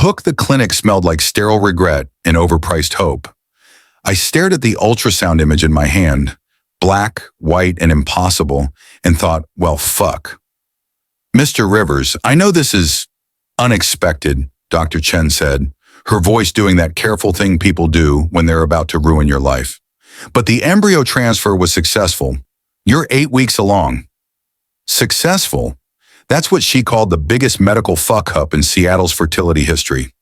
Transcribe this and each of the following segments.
hook, the clinic smelled like sterile regret and overpriced hope. I stared at the ultrasound image in my hand, black, white, and impossible, and thought, well, fuck. Mr. Rivers, I know this is unexpected, Dr. Chen said, her voice doing that careful thing people do when they're about to ruin your life. But the embryo transfer was successful. You're 8 weeks along. Successful? That's what she called the biggest medical fuck-up in Seattle's fertility history.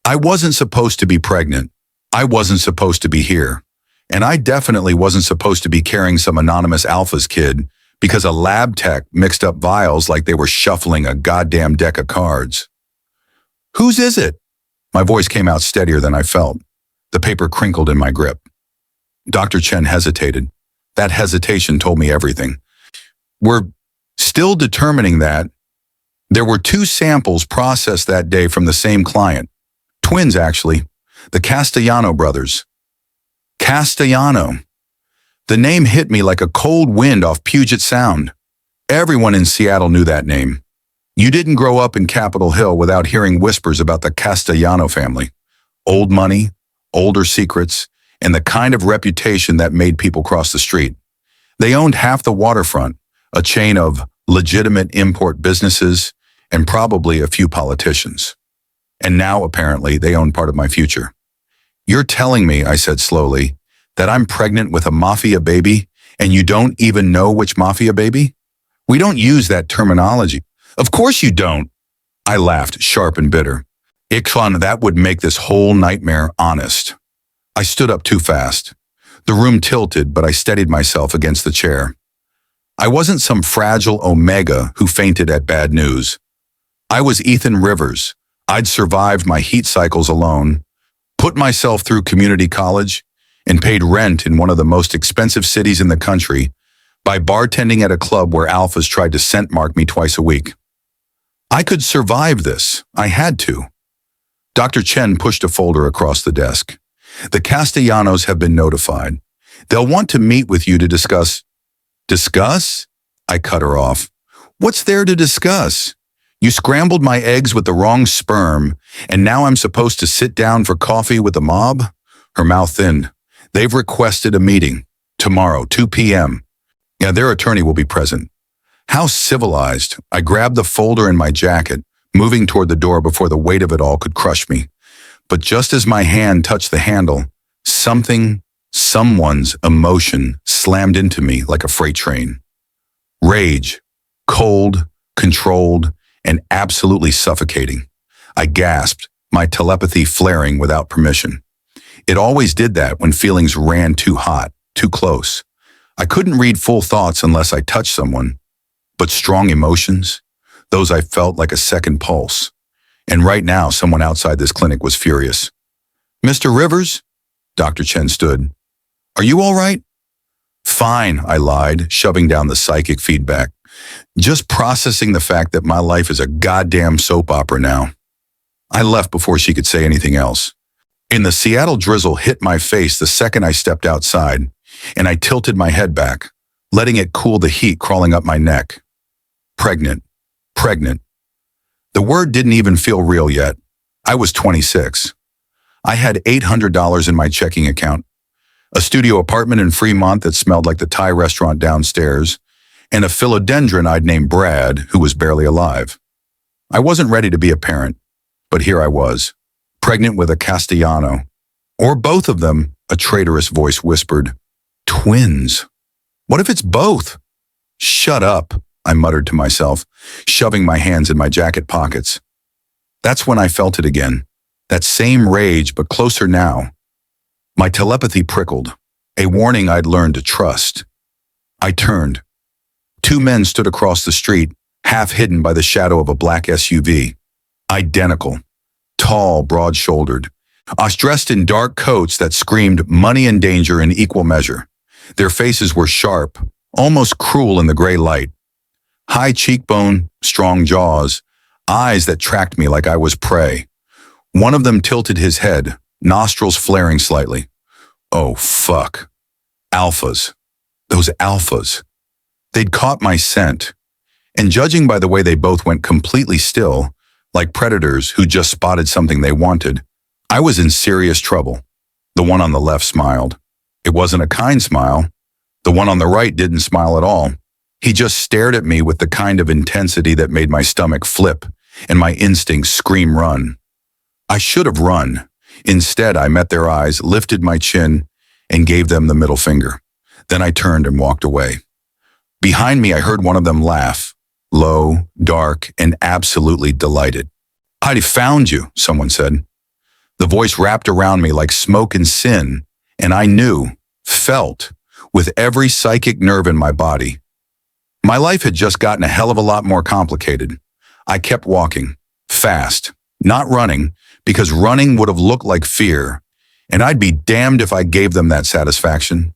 I wasn't supposed to be pregnant. I wasn't supposed to be here. And I definitely wasn't supposed to be carrying some anonymous alpha's kid because a lab tech mixed up vials like they were shuffling a goddamn deck of cards. Whose is it? My voice came out steadier than I felt. The paper crinkled in my grip. Dr. Chen hesitated. That hesitation told me everything. We're still determining that. There were 2 samples processed that day from the same client. Twins, actually. The Castellano brothers. Castellano. The name hit me like a cold wind off Puget Sound. Everyone in Seattle knew that name. You didn't grow up in Capitol Hill without hearing whispers about the Castellano family. Old money, older secrets, and the kind of reputation that made people cross the street. They owned half the waterfront, a chain of legitimate import businesses, and probably a few politicians. And now, apparently, they own part of my future. You're telling me, I said slowly, that I'm pregnant with a mafia baby, and you don't even know which mafia baby? We don't use that terminology. Of course you don't. I laughed, sharp and bitter. Iklan, that would make this whole nightmare honest. I stood up too fast. The room tilted, but I steadied myself against the chair. I wasn't some fragile omega who fainted at bad news. I was Ethan Rivers. I'd survived my heat cycles alone, put myself through community college, and paid rent in one of the most expensive cities in the country by bartending at a club where alphas tried to scent mark me twice a week. I could survive this. I had to. Dr. Chen pushed a folder across the desk. The Castellanos have been notified. They'll want to meet with you to discuss. Discuss? I cut her off. What's there to discuss? You scrambled my eggs with the wrong sperm, and now I'm supposed to sit down for coffee with the mob? Her mouth thinned. They've requested a meeting. Tomorrow, 2 p.m. Yeah, their attorney will be present. How civilized. I grabbed the folder in my jacket, moving toward the door before the weight of it all could crush me. But just as my hand touched the handle, someone's emotion slammed into me like a freight train. Rage, cold, controlled, and absolutely suffocating. I gasped, my telepathy flaring without permission. It always did that when feelings ran too hot, too close. I couldn't read full thoughts unless I touched someone. But strong emotions, those I felt like a second pulse. And right now, someone outside this clinic was furious. Mr. Rivers? Dr. Chen stood. Are you all right? Fine, I lied, shoving down the psychic feedback. Just processing the fact that my life is a goddamn soap opera now. I left before she could say anything else. And the Seattle drizzle hit my face the second I stepped outside, and I tilted my head back, letting it cool the heat crawling up my neck. Pregnant. The word didn't even feel real yet. I was 26. I had $800 in my checking account, a studio apartment in Fremont that smelled like the Thai restaurant downstairs, and a philodendron I'd named Brad, who was barely alive. I wasn't ready to be a parent, but here I was, pregnant with a Castellano. Or both of them, a traitorous voice whispered. Twins. What if it's both? Shut up, I muttered to myself, shoving my hands in my jacket pockets. That's when I felt it again. That same rage, but closer now. My telepathy prickled, a warning I'd learned to trust. I turned. 2 men stood across the street, half hidden by the shadow of a black SUV. Identical. Tall, broad-shouldered. Us dressed in dark coats that screamed money and danger in equal measure. Their faces were sharp, almost cruel in the gray light. High cheekbone, strong jaws, eyes that tracked me like I was prey. One of them tilted his head, nostrils flaring slightly. Oh, fuck. Alphas. Those alphas. They'd caught my scent. And judging by the way they both went completely still, like predators who just spotted something they wanted. I was in serious trouble. The one on the left smiled. It wasn't a kind smile. The one on the right didn't smile at all. He just stared at me with the kind of intensity that made my stomach flip and my instincts scream run. I should have run. Instead, I met their eyes, lifted my chin, and gave them the middle finger. Then I turned and walked away. Behind me, I heard one of them laugh, low, dark, and absolutely delighted. "I found you," someone said. The voice wrapped around me like smoke and sin, and I knew, felt, with every psychic nerve in my body. My life had just gotten a hell of a lot more complicated. I kept walking, fast, not running, because running would have looked like fear, and I'd be damned if I gave them that satisfaction.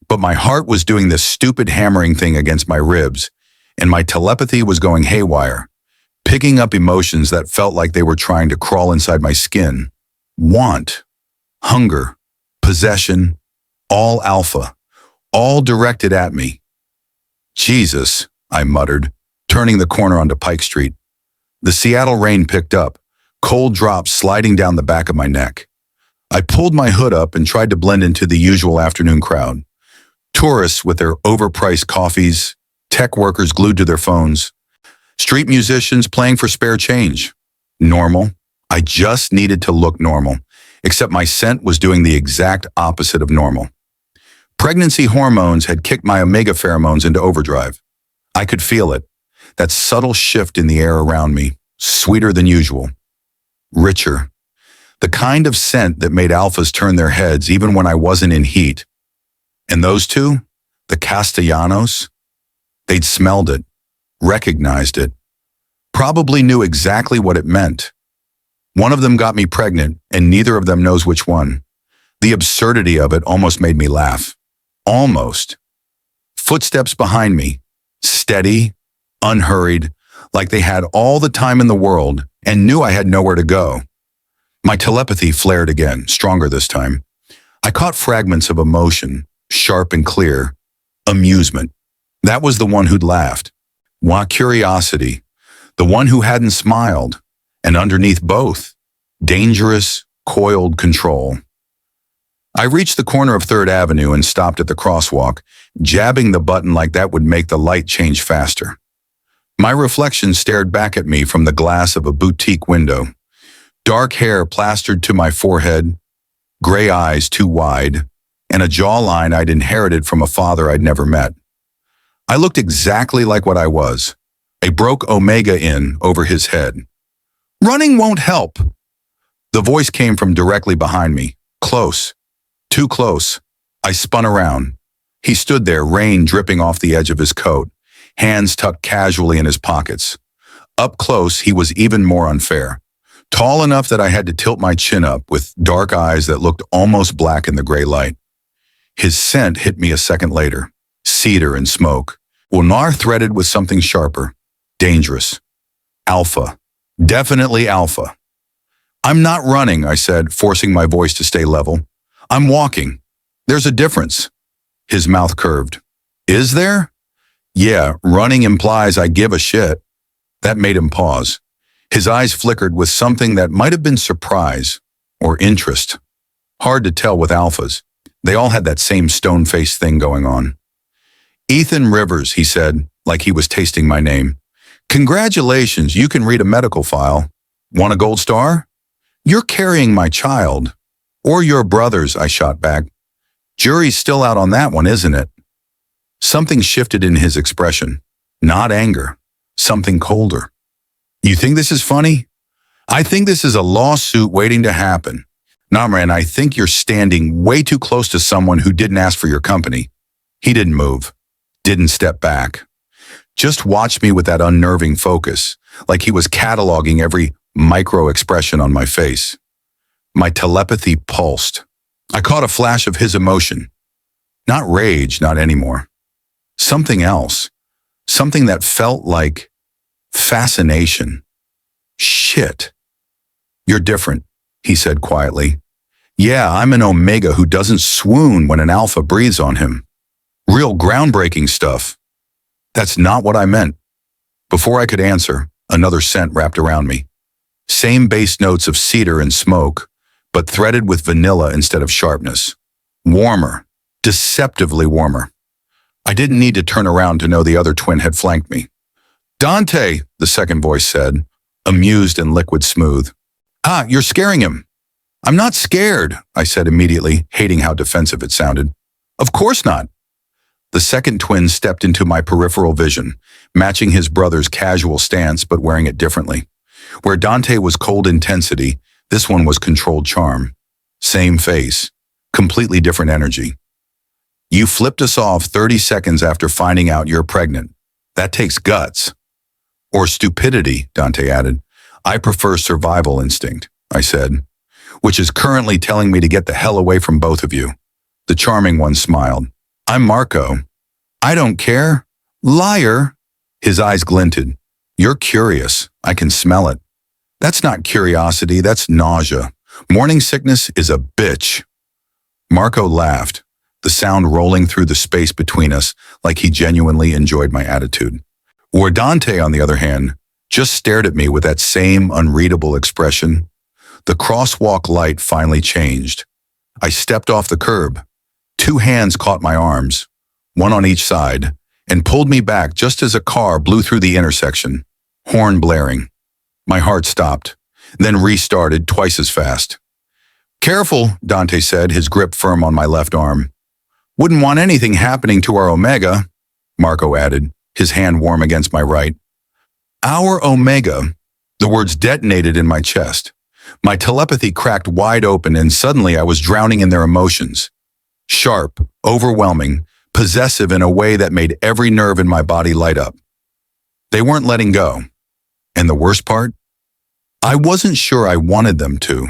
But my heart was doing this stupid hammering thing against my ribs, and my telepathy was going haywire, picking up emotions that felt like they were trying to crawl inside my skin. Want, hunger, possession, all alpha, all directed at me. "Jesus," I muttered, turning the corner onto Pike Street. The Seattle rain picked up, cold drops sliding down the back of my neck. I pulled my hood up and tried to blend into the usual afternoon crowd. Tourists with their overpriced coffees, tech workers glued to their phones, street musicians playing for spare change. Normal. I just needed to look normal, except my scent was doing the exact opposite of normal. Pregnancy hormones had kicked my omega pheromones into overdrive. I could feel it, that subtle shift in the air around me, sweeter than usual. Richer. The kind of scent that made alphas turn their heads even when I wasn't in heat. And those two, the Castellanos, they'd smelled it, recognized it, probably knew exactly what it meant. One of them got me pregnant, and neither of them knows which one. The absurdity of it almost made me laugh. Almost. Footsteps behind me, steady, unhurried, like they had all the time in the world and knew I had nowhere to go. My telepathy flared again, stronger this time. I caught fragments of emotion, sharp and clear. Amusement. That was the one who'd laughed. Curiosity. The one who hadn't smiled. And underneath both, dangerous, coiled control. I reached the corner of 3rd Avenue and stopped at the crosswalk, jabbing the button like that would make the light change faster. My reflection stared back at me from the glass of a boutique window. Dark hair plastered to my forehead, gray eyes too wide, and a jawline I'd inherited from a father I'd never met. I looked exactly like what I was, a broke omega in over his head. "Running won't help." The voice came from directly behind me, close, too close. I spun around. He stood there, rain dripping off the edge of his coat, hands tucked casually in his pockets. Up close, he was even more unfair. Tall enough that I had to tilt my chin up, with dark eyes that looked almost black in the gray light. His scent hit me a second later, cedar and smoke, ulnar threaded with something sharper, dangerous. Alpha. Definitely alpha. "I'm not running," I said, forcing my voice to stay level. "I'm walking. There's a difference." His mouth curved. "Is there?" "Yeah, running implies I give a shit." That made him pause. His eyes flickered with something that might have been surprise or interest. Hard to tell with alphas. They all had that same stone-faced thing going on. "Ethan Rivers," he said, like he was tasting my name. "Congratulations, you can read a medical file. Want a gold star?" "You're carrying my child." "Or your brother's," I shot back. "Jury's still out on that one, isn't it?" Something shifted in his expression. Not anger. Something colder. "You think this is funny?" "I think this is a lawsuit waiting to happen." "Nah, man, I think you're standing way too close to someone who didn't ask for your company." He didn't move. Didn't step back. Just watched me with that unnerving focus, like he was cataloging every micro-expression on my face. My telepathy pulsed. I caught a flash of his emotion. Not rage, not anymore. Something else. Something that felt like fascination. "Shit. You're different," he said quietly. "Yeah, I'm an omega who doesn't swoon when an alpha breathes on him. Real groundbreaking stuff." "That's not what I meant." Before I could answer, another scent wrapped around me. Same bass notes of cedar and smoke, but threaded with vanilla instead of sharpness. Warmer, deceptively warmer. I didn't need to turn around to know the other twin had flanked me. "Dante," the second voice said, amused and liquid smooth. "Ah, you're scaring him." "I'm not scared," I said immediately, hating how defensive it sounded. "Of course not." The second twin stepped into my peripheral vision, matching his brother's casual stance but wearing it differently. Where Dante was cold intensity, this one was controlled charm. Same face, completely different energy. "You flipped us off 30 seconds after finding out you're pregnant. That takes guts." "Or stupidity," Dante added. "I prefer survival instinct," I said, "which is currently telling me to get the hell away from both of you." The charming one smiled. "I'm Marco." "I don't care." "Liar." His eyes glinted. "You're curious. I can smell it." "That's not curiosity, that's nausea. Morning sickness is a bitch." Marco laughed, the sound rolling through the space between us like he genuinely enjoyed my attitude. Where Dante, on the other hand, just stared at me with that same unreadable expression. The crosswalk light finally changed. I stepped off the curb. Two hands caught my arms, one on each side, and pulled me back just as a car blew through the intersection, horn blaring. My heart stopped, then restarted twice as fast. "Careful," Dante said, his grip firm on my left arm. "Wouldn't want anything happening to our Omega," Marco added, his hand warm against my right. "Our Omega." The words detonated in my chest. My telepathy cracked wide open and suddenly I was drowning in their emotions. Sharp, overwhelming, possessive in a way that made every nerve in my body light up. They weren't letting go. And the worst part? I wasn't sure I wanted them to.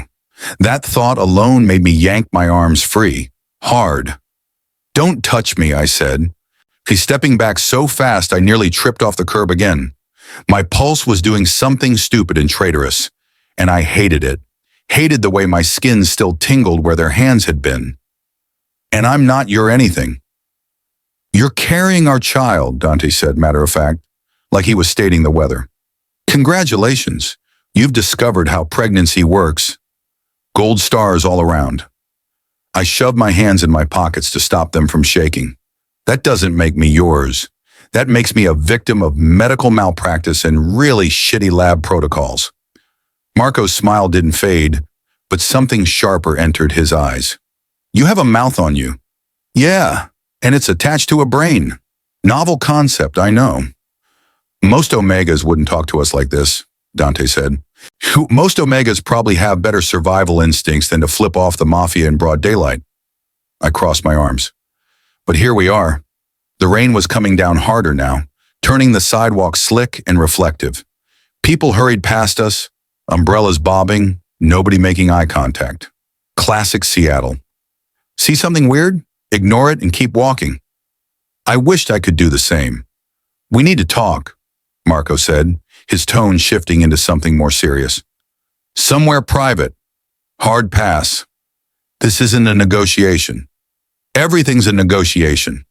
That thought alone made me yank my arms free, hard. "Don't touch me," I said. He's stepping back so fast I nearly tripped off the curb again. My pulse was doing something stupid and traitorous, and I hated it. Hated the way my skin still tingled where their hands had been. "And I'm not your anything." "You're carrying our child," Dante said, matter of fact, like he was stating the weather. "Congratulations, you've discovered how pregnancy works." Gold stars all around. I shoved my hands in my pockets to stop them from shaking. "That doesn't make me yours. That makes me a victim of medical malpractice and really shitty lab protocols." Marco's smile didn't fade, but something sharper entered his eyes. "You have a mouth on you." "Yeah, and it's attached to a brain. Novel concept, I know." "Most Omegas wouldn't talk to us like this," Dante said. "Most Omegas probably have better survival instincts than to flip off the mafia in broad daylight." I crossed my arms. But here we are. The rain was coming down harder now, turning the sidewalk slick and reflective. People hurried past us, umbrellas bobbing, nobody making eye contact. Classic Seattle. See something weird? Ignore it and keep walking. I wished I could do the same. "We need to talk," Marco said, his tone shifting into something more serious. "Somewhere private. Hard pass. This isn't a negotiation. Everything's a negotiation."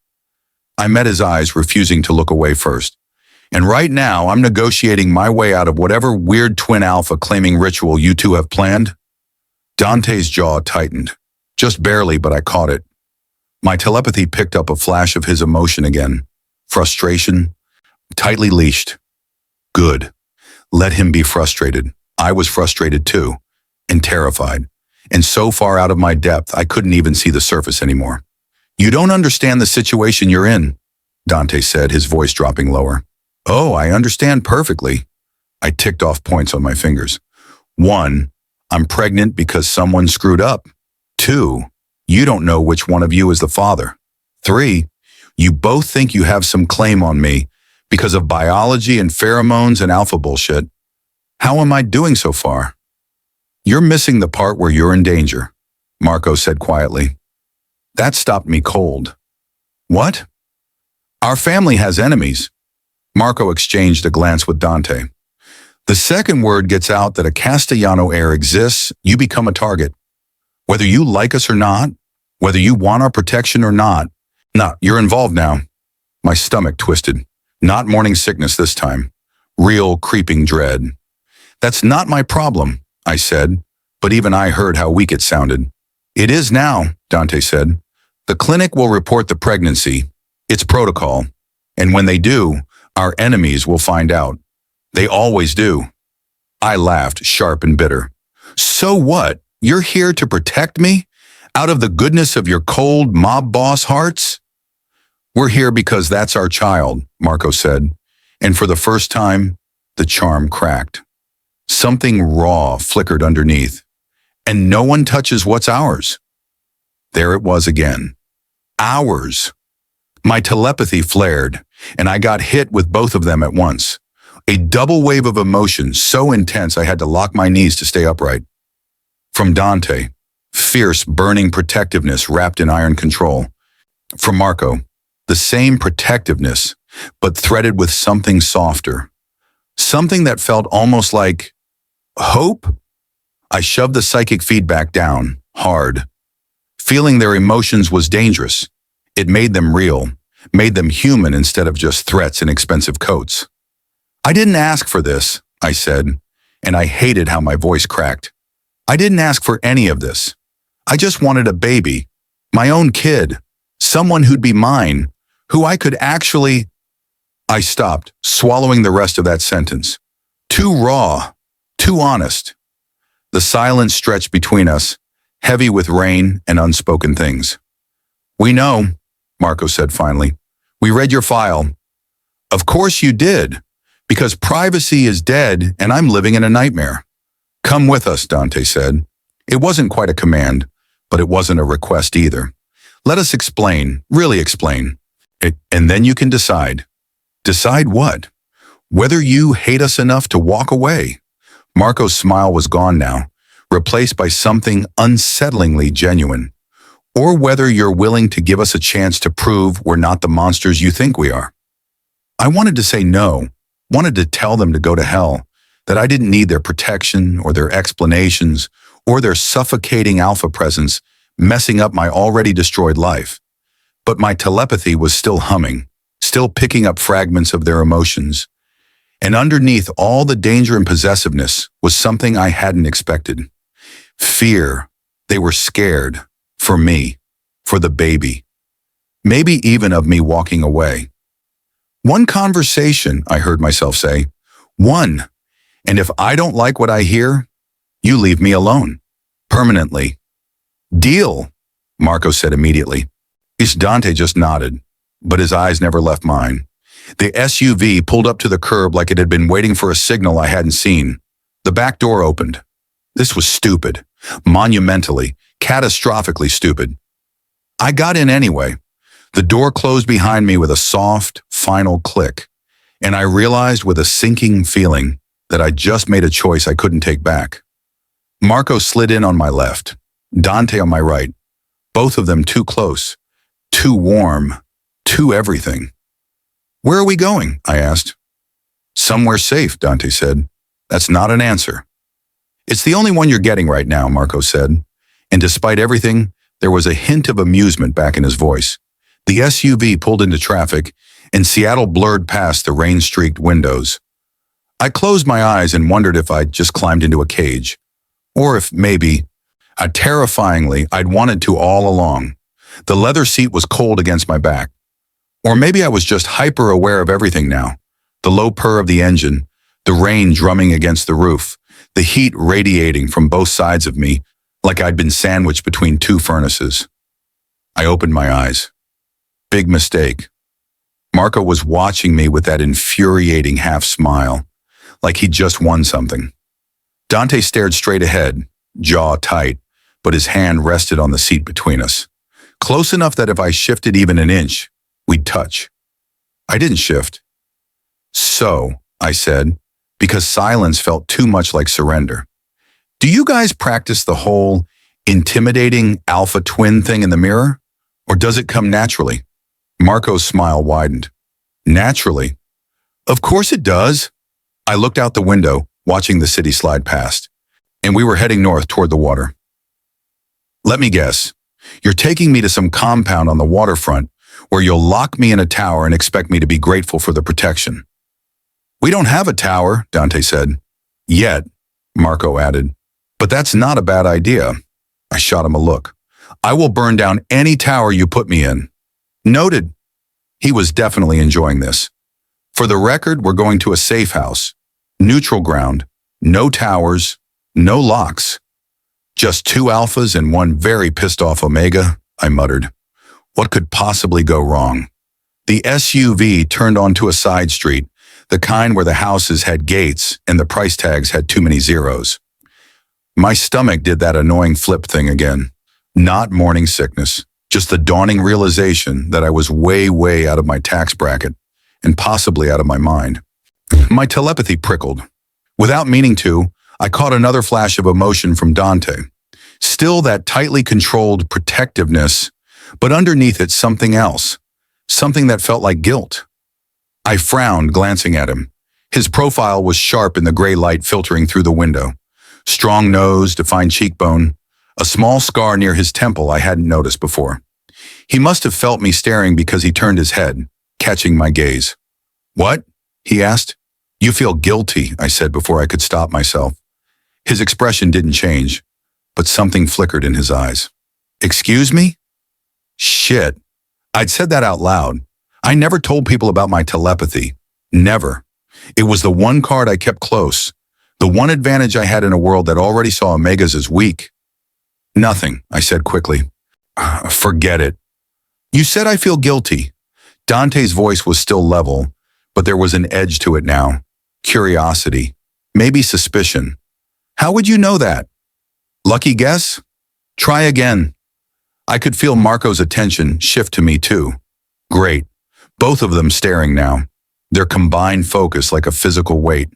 I met his eyes, refusing to look away first. "And right now, I'm negotiating my way out of whatever weird twin alpha claiming ritual you two have planned." Dante's jaw tightened. Just barely, but I caught it. My telepathy picked up a flash of his emotion again. Frustration. Tightly leashed. Good. Let him be frustrated. I was frustrated too, and terrified, and so far out of my depth I couldn't even see the surface anymore. "You don't understand the situation you're in," Dante said, his voice dropping lower. "Oh, I understand perfectly." I ticked off points on my fingers. 1, I'm pregnant because someone screwed up. 2, you don't know which one of you is the father. 3, you both think you have some claim on me because of biology and pheromones and alpha bullshit. How am I doing so far? "You're missing the part where you're in danger," Marco said quietly. That stopped me cold. "What?" "Our family has enemies." Marco exchanged a glance with Dante. "The second word gets out that a Castellano heir exists, you become a target. Whether you like us or not, whether you want our protection or not, you're involved now." My stomach twisted. Not morning sickness this time. Real creeping dread. That's not my problem, I said, but even I heard how weak it sounded. It is now, Dante said. The clinic will report the pregnancy. It's protocol. And when they do, our enemies will find out. They always do. I laughed, sharp and bitter. So what? You're here to protect me? Out of the goodness of your cold mob boss hearts? We're here because that's our child, Marco said. And for the first time, the charm cracked. Something raw flickered underneath. And no one touches what's ours. There it was again. Ours. My telepathy flared, and I got hit with both of them at once. A double wave of emotion so intense I had to lock my knees to stay upright. From Dante, fierce, burning protectiveness wrapped in iron control. From Marco, the same protectiveness, but threaded with something softer. Something that felt almost like hope? I shoved the psychic feedback down, hard. Feeling their emotions was dangerous. It made them real, made them human instead of just threats in expensive coats. I didn't ask for this, I said, and I hated how my voice cracked. I didn't ask for any of this. I just wanted a baby, my own kid, someone who'd be mine, who I could actually... I stopped, swallowing the rest of that sentence. Too raw, too honest. The silence stretched between us, heavy with rain and unspoken things. We know, Marco said finally. We read your file. Of course you did, because privacy is dead and I'm living in a nightmare. Come with us, Dante said. It wasn't quite a command, but it wasn't a request either. Let us explain, really explain. And then you can decide. Decide what? Whether you hate us enough to walk away. Marco's smile was gone now, replaced by something unsettlingly genuine. Or whether you're willing to give us a chance to prove we're not the monsters you think we are. I wanted to say no, wanted to tell them to go to hell, that I didn't need their protection or their explanations or their suffocating alpha presence messing up my already destroyed life. But my telepathy was still humming, still picking up fragments of their emotions. And underneath all the danger and possessiveness was something I hadn't expected. Fear. They were scared. For me. For the baby. Maybe even of me walking away. One conversation, I heard myself say. One. And if I don't like what I hear, you leave me alone. Permanently. Deal, Marco said immediately. Dante just nodded, but his eyes never left mine. The SUV pulled up to the curb like it had been waiting for a signal I hadn't seen. The back door opened. This was stupid. Monumentally, catastrophically stupid. I got in anyway. The door closed behind me with a soft, final click, and I realized with a sinking feeling that I'd just made a choice I couldn't take back. Marco slid in on my left, Dante on my right, both of them too close, too warm, too everything. Where are we going? I asked. Somewhere safe, Dante said. That's not an answer. It's the only one you're getting right now, Marco said. And despite everything, there was a hint of amusement back in his voice. The SUV pulled into traffic, and Seattle blurred past the rain-streaked windows. I closed my eyes and wondered if I'd just climbed into a cage. Or if maybe, terrifyingly, I'd wanted to all along. The leather seat was cold against my back. Or maybe I was just hyper-aware of everything now. The low purr of the engine, the rain drumming against the roof, the heat radiating from both sides of me like I'd been sandwiched between two furnaces. I opened my eyes. Big mistake. Marco was watching me with that infuriating half-smile, like he'd just won something. Dante stared straight ahead, jaw tight, but his hand rested on the seat between us. Close enough that if I shifted even an inch, we'd touch. I didn't shift. So, I said, because silence felt too much like surrender. Do you guys practice the whole intimidating alpha twin thing in the mirror? Or does it come naturally? Marco's smile widened. Naturally. Of course it does. I looked out the window, watching the city slide past, and we were heading north toward the water. Let me guess. You're taking me to some compound on the waterfront where you'll lock me in a tower and expect me to be grateful for the protection. We don't have a tower, Dante said. Yet, Marco added. But that's not a bad idea. I shot him a look. I will burn down any tower you put me in. Noted. He was definitely enjoying this. For the record, we're going to a safe house. Neutral ground. No towers. No locks. Just two alphas and one very pissed off Omega, I muttered. What could possibly go wrong? The SUV turned onto a side street, the kind where the houses had gates and the price tags had too many zeros. My stomach did that annoying flip thing again. Not morning sickness, just the dawning realization that I was way out of my tax bracket and possibly out of my mind. My telepathy prickled. Without meaning to, I caught another flash of emotion from Dante. Still that tightly controlled protectiveness, but underneath it something else, something that felt like guilt. I frowned, glancing at him. His profile was sharp in the gray light filtering through the window. Strong nose, defined cheekbone, a small scar near his temple I hadn't noticed before. He must have felt me staring because he turned his head, catching my gaze. What? He asked. You feel guilty, I said before I could stop myself. His expression didn't change, but something flickered in his eyes. Excuse me? Shit. I'd said that out loud. I never told people about my telepathy. Never. It was the one card I kept close. The one advantage I had in a world that already saw Omegas as weak. Nothing, I said quickly. Forget it. You said I feel guilty. Dante's voice was still level, but there was an edge to it now. Curiosity. Maybe suspicion. How would you know that? Lucky guess? Try again. I could feel Marco's attention shift to me too. Great. Both of them staring now. Their combined focus like a physical weight.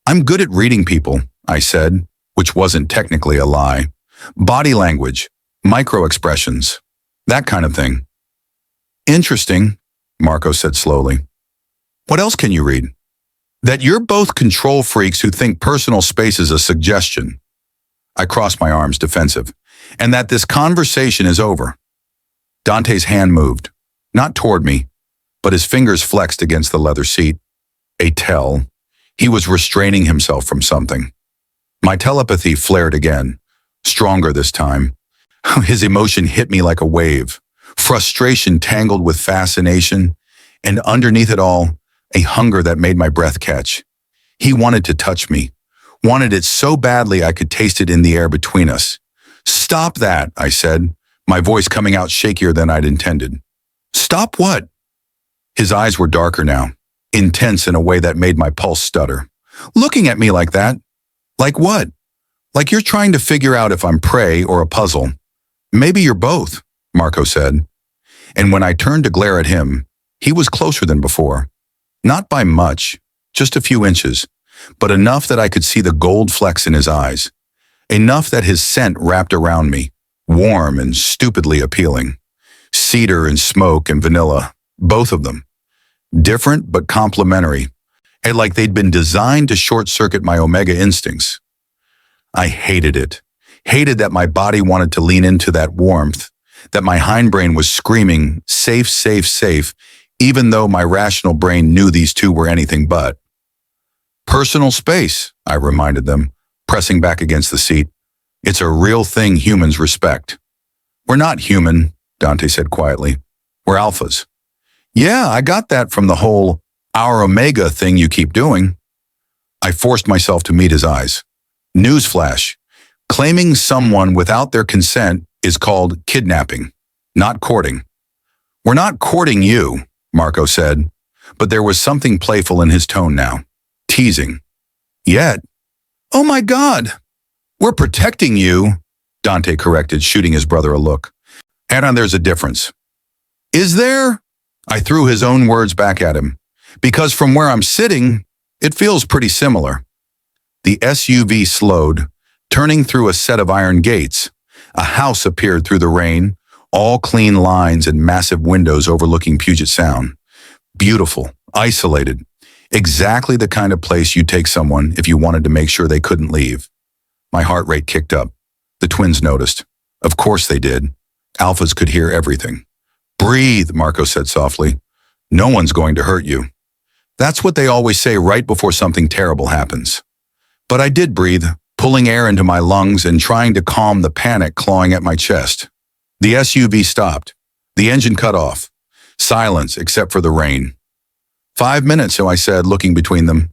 I'm good at reading people, I said, which wasn't technically a lie. Body language, micro-expressions, that kind of thing. Interesting, Marco said slowly. What else can you read? That you're both control freaks who think personal space is a suggestion. I crossed my arms, defensive. And that this conversation is over. Dante's hand moved, not toward me, but his fingers flexed against the leather seat. A tell. He was restraining himself from something. My telepathy flared again, stronger this time. His emotion hit me like a wave, frustration tangled with fascination, and underneath it all, a hunger that made my breath catch. He wanted to touch me, wanted it so badly I could taste it in the air between us. Stop that, I said, my voice coming out shakier than I'd intended. Stop what? His eyes were darker now, intense in a way that made my pulse stutter. Looking at me like that? Like what? Like you're trying to figure out if I'm prey or a puzzle. Maybe you're both, Marco said. And when I turned to glare at him, he was closer than before. Not by much, just a few inches, but enough that I could see the gold flecks in his eyes. Enough that his scent wrapped around me, warm and stupidly appealing. Cedar and smoke and vanilla, both of them. Different but complementary, and like they'd been designed to short-circuit my Omega instincts. I hated it. Hated that my body wanted to lean into that warmth, that my hindbrain was screaming, safe, safe, safe, even though my rational brain knew these two were anything but. Personal space, I reminded them, pressing back against the seat. It's a real thing humans respect. We're not human, Dante said quietly. We're alphas. Yeah, I got that from the whole our Omega thing you keep doing. I forced myself to meet his eyes. Newsflash. Claiming someone without their consent is called kidnapping, not courting. We're not courting you, Marco said, but there was something playful in his tone now. Teasing. Yet. Oh my God. We're protecting you, Dante corrected, shooting his brother a look. And there's a difference. Is there? I threw his own words back at him. Because from where I'm sitting, it feels pretty similar. The SUV slowed, turning through a set of iron gates. A house appeared through the rain, all clean lines and massive windows overlooking Puget Sound. Beautiful, isolated. Exactly the kind of place you'd take someone if you wanted to make sure they couldn't leave. My heart rate kicked up. The twins noticed. Of course they did. Alphas could hear everything. Breathe, Marco said softly. No one's going to hurt you. That's what they always say right before something terrible happens. But I did breathe, pulling air into my lungs and trying to calm the panic clawing at my chest. The SUV stopped. The engine cut off. Silence except for the rain. 5 minutes, so I said, looking between them.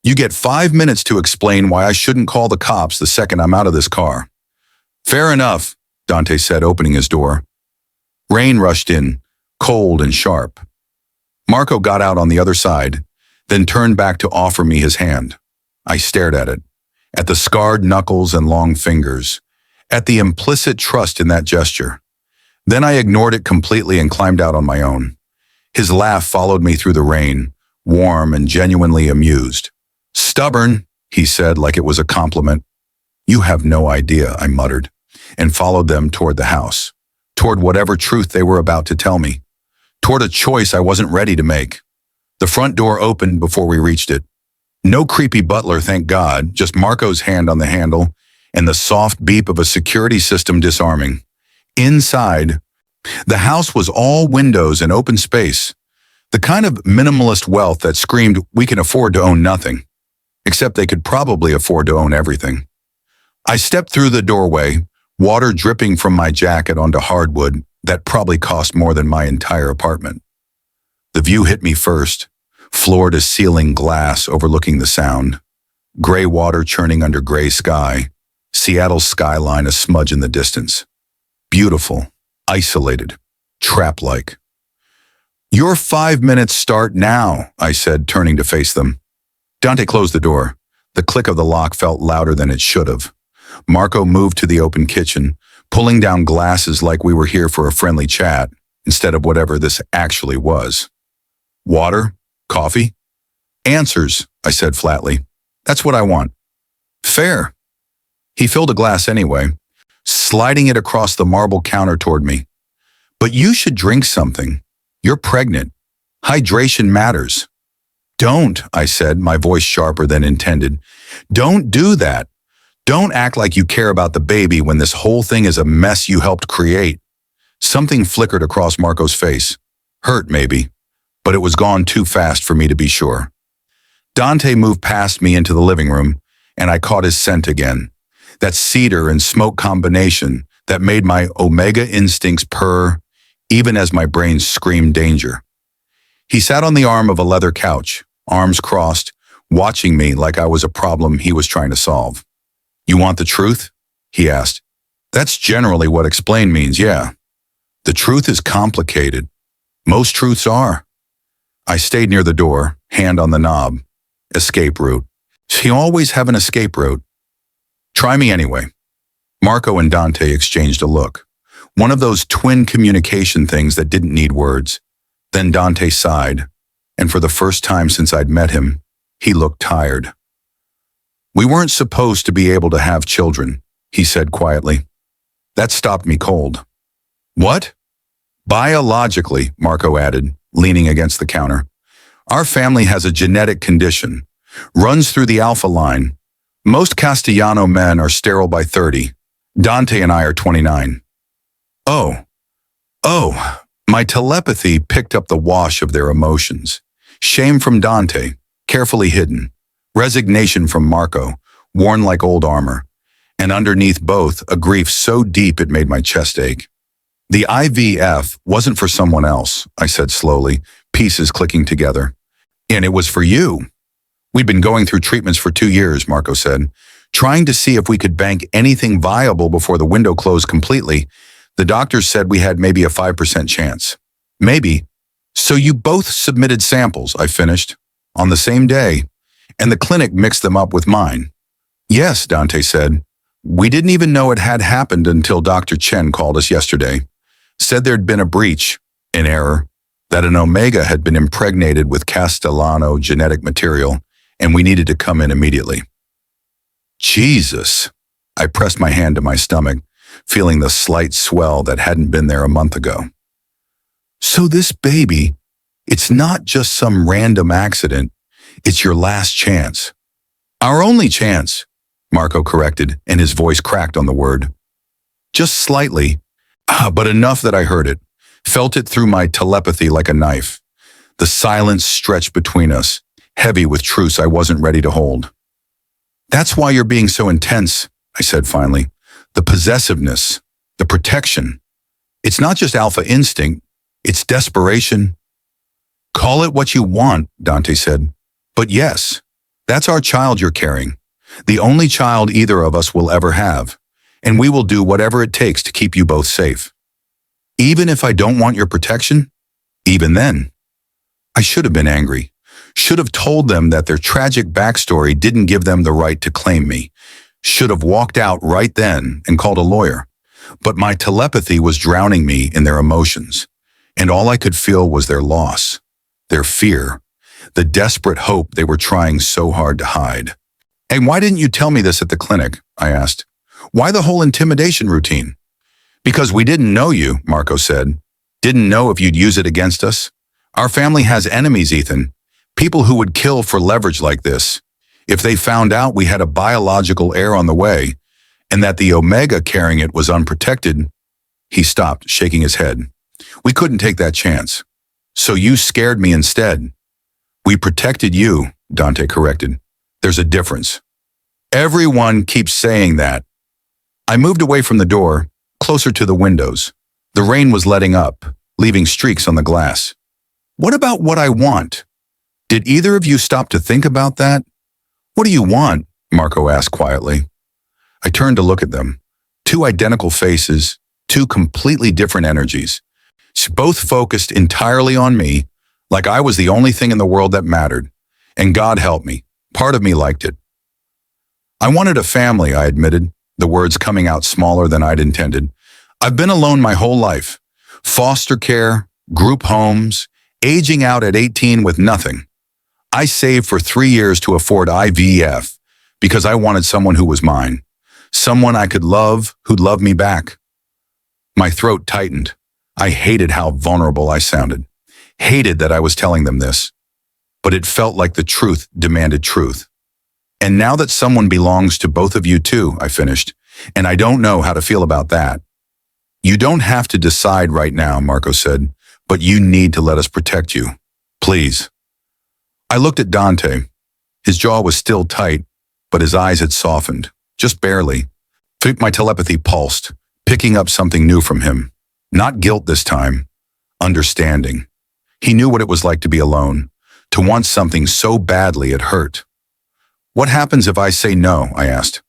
You get 5 minutes to explain why I shouldn't call the cops the second I'm out of this car. Fair enough, Dante said, opening his door. Rain rushed in, cold and sharp. Marco got out on the other side, then turned back to offer me his hand. I stared at it, at the scarred knuckles and long fingers, at the implicit trust in that gesture. Then I ignored it completely and climbed out on my own. His laugh followed me through the rain, warm and genuinely amused. Stubborn, he said like it was a compliment. You have no idea, I muttered, and followed them toward the house, toward whatever truth they were about to tell me, toward a choice I wasn't ready to make. The front door opened before we reached it. No creepy butler, thank God, just Marco's hand on the handle and the soft beep of a security system disarming. Inside, the house was all windows and open space, the kind of minimalist wealth that screamed we can afford to own nothing, except they could probably afford to own everything. I stepped through the doorway, water dripping from my jacket onto hardwood that probably cost more than my entire apartment. The view hit me first, floor-to-ceiling glass overlooking the sound, gray water churning under gray sky, Seattle's skyline a smudge in the distance. Beautiful, isolated, trap-like. Your 5 minutes start now, I said, turning to face them. Dante closed the door. The click of the lock felt louder than it should have. Marco moved to the open kitchen, pulling down glasses like we were here for a friendly chat, instead of whatever this actually was. Water? Coffee? Answers, I said flatly. That's what I want. Fair. He filled a glass anyway, sliding it across the marble counter toward me. But you should drink something. You're pregnant. Hydration matters. Don't, I said, my voice sharper than intended. Don't do that. Don't act like you care about the baby when this whole thing is a mess you helped create. Something flickered across Marco's face. Hurt, maybe, but it was gone too fast for me to be sure. Dante moved past me into the living room, and I caught his scent again. That cedar and smoke combination that made my omega instincts purr, even as my brain screamed danger. He sat on the arm of a leather couch, arms crossed, watching me like I was a problem he was trying to solve. You want the truth? He asked. That's generally what explain means, yeah. The truth is complicated. Most truths are. I stayed near the door, hand on the knob. Escape route. You always have an escape route. Try me anyway. Marco and Dante exchanged a look. One of those twin communication things that didn't need words. Then Dante sighed, and for the first time since I'd met him, he looked tired. We weren't supposed to be able to have children, he said quietly. That stopped me cold. What? Biologically, Marco added, leaning against the counter. Our family has a genetic condition, runs through the alpha line. Most Castellano men are sterile by 30. Dante and I are 29. Oh, my telepathy picked up the wash of their emotions. Shame from Dante, carefully hidden. Resignation from Marco, worn like old armor. And underneath both, a grief so deep it made my chest ache. The IVF wasn't for someone else, I said slowly, pieces clicking together. And it was for you. We'd been going through treatments for 2 years, Marco said, trying to see if we could bank anything viable before the window closed completely. The doctors said we had maybe a 5% chance. Maybe. So you both submitted samples, I finished, on the same day, and the clinic mixed them up with mine. Yes, Dante said. We didn't even know it had happened until Dr. Chen called us yesterday. Said there'd been a breach, an error, that an omega had been impregnated with Castellano genetic material, and we needed to come in immediately. Jesus! I pressed my hand to my stomach, feeling the slight swell that hadn't been there a month ago. So this baby, it's not just some random accident, it's your last chance. Our only chance, Marco corrected, and his voice cracked on the word. Just slightly, but enough that I heard it, felt it through my telepathy like a knife. The silence stretched between us, heavy with truths I wasn't ready to hold. That's why you're being so intense, I said finally. The possessiveness, the protection. It's not just alpha instinct, it's desperation. Call it what you want, Dante said. But yes, that's our child you're carrying. The only child either of us will ever have. And we will do whatever it takes to keep you both safe. Even if I don't want your protection, even then. I should have been angry. Should have told them that their tragic backstory didn't give them the right to claim me. Should have walked out right then and called a lawyer. But my telepathy was drowning me in their emotions. And all I could feel was their loss, their fear, the desperate hope they were trying so hard to hide. And why didn't you tell me this at the clinic? I asked. Why the whole intimidation routine? Because we didn't know you, Marco said. Didn't know if you'd use it against us. Our family has enemies, Ethan. People who would kill for leverage like this. If they found out we had a biological heir on the way, and that the Omega carrying it was unprotected, he stopped, shaking his head. We couldn't take that chance. So you scared me instead. We protected you, Dante corrected. There's a difference. Everyone keeps saying that. I moved away from the door, closer to the windows. The rain was letting up, leaving streaks on the glass. What about what I want? Did either of you stop to think about that? What do you want? Marco asked quietly. I turned to look at them. Two identical faces, two completely different energies. Both focused entirely on me, like I was the only thing in the world that mattered. And God help me, part of me liked it. I wanted a family, I admitted, the words coming out smaller than I'd intended. I've been alone my whole life. Foster care, group homes, aging out at 18 with nothing. I saved for 3 years to afford IVF because I wanted someone who was mine. Someone I could love, who'd love me back. My throat tightened. I hated how vulnerable I sounded. Hated that I was telling them this. But it felt like the truth demanded truth. And now that someone belongs to both of you too, I finished, and I don't know how to feel about that. You don't have to decide right now, Marco said, but you need to let us protect you. Please. I looked at Dante. His jaw was still tight, but his eyes had softened, just barely. My telepathy pulsed, picking up something new from him. Not guilt this time, understanding. He knew what it was like to be alone, to want something so badly it hurt. What happens if I say no? I asked.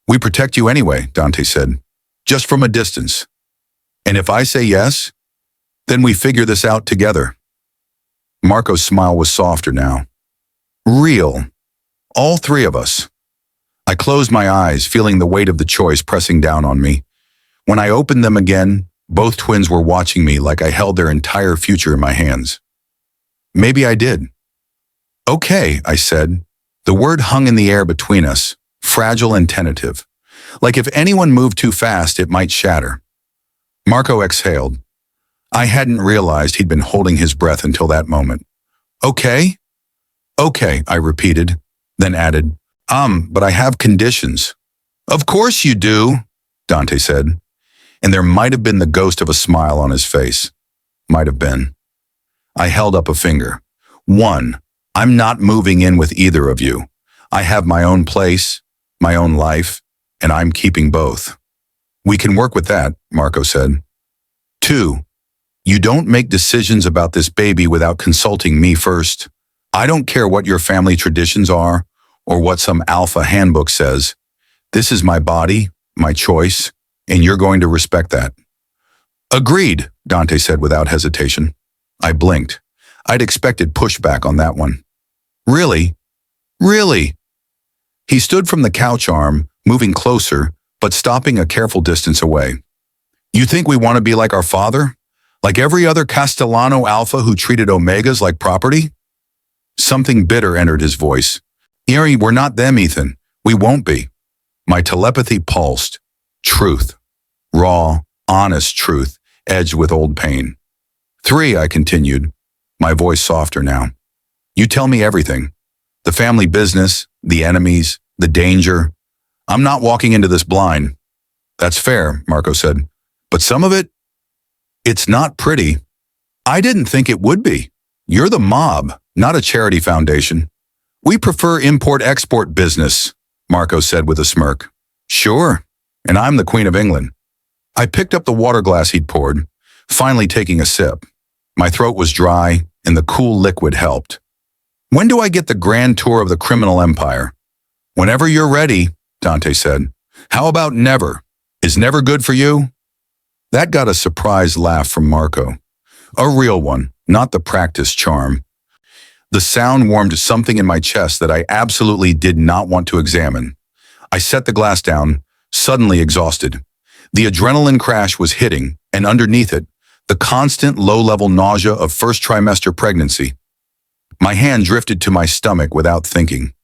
We protect you anyway, Dante said, just from a distance. And if I say yes, then we figure this out together. Marco's smile was softer now. Real. All three of us. I closed my eyes, feeling the weight of the choice pressing down on me. When I opened them again, both twins were watching me like I held their entire future in my hands. Maybe I did. Okay, I said. The word hung in the air between us, fragile and tentative. Like if anyone moved too fast, it might shatter. Marco exhaled. I hadn't realized he'd been holding his breath until that moment. Okay? Okay, I repeated, then added, but I have conditions. Of course you do, Dante said, and there might have been the ghost of a smile on his face. Might have been. I held up a finger. 1, I'm not moving in with either of you. I have my own place, my own life, and I'm keeping both. We can work with that, Marco said. 2, you don't make decisions about this baby without consulting me first. I don't care what your family traditions are or what some alpha handbook says. This is my body, my choice, and you're going to respect that. Agreed, Dante said without hesitation. I blinked. I'd expected pushback on that one. Really? Really? He stood from the couch arm, moving closer, but stopping a careful distance away. You think we want to be like our father? Like every other Castellano alpha who treated Omegas like property? Something bitter entered his voice. Erie, we're not them, Ethan. We won't be. My telepathy pulsed. Truth. Raw, honest truth, edged with old pain. 3, I continued, my voice softer now. You tell me everything. The family business, the enemies, the danger. I'm not walking into this blind. That's fair, Marco said. But some of it, it's not pretty. I didn't think it would be. You're the mob, not a charity foundation. We prefer import-export business. Marco said with a smirk. Sure, and I'm the Queen of England. I picked up the water glass he'd poured, finally taking a sip. My throat was dry, and the cool liquid helped. When do I get the grand tour of the criminal empire? Whenever you're ready, Dante said. How about never? Is never good for you? That got a surprised laugh from Marco. A real one, not the practiced charm. The sound warmed something in my chest that I absolutely did not want to examine. I set the glass down, suddenly exhausted. The adrenaline crash was hitting, and underneath it, the constant low-level nausea of first trimester pregnancy. My hand drifted to my stomach without thinking.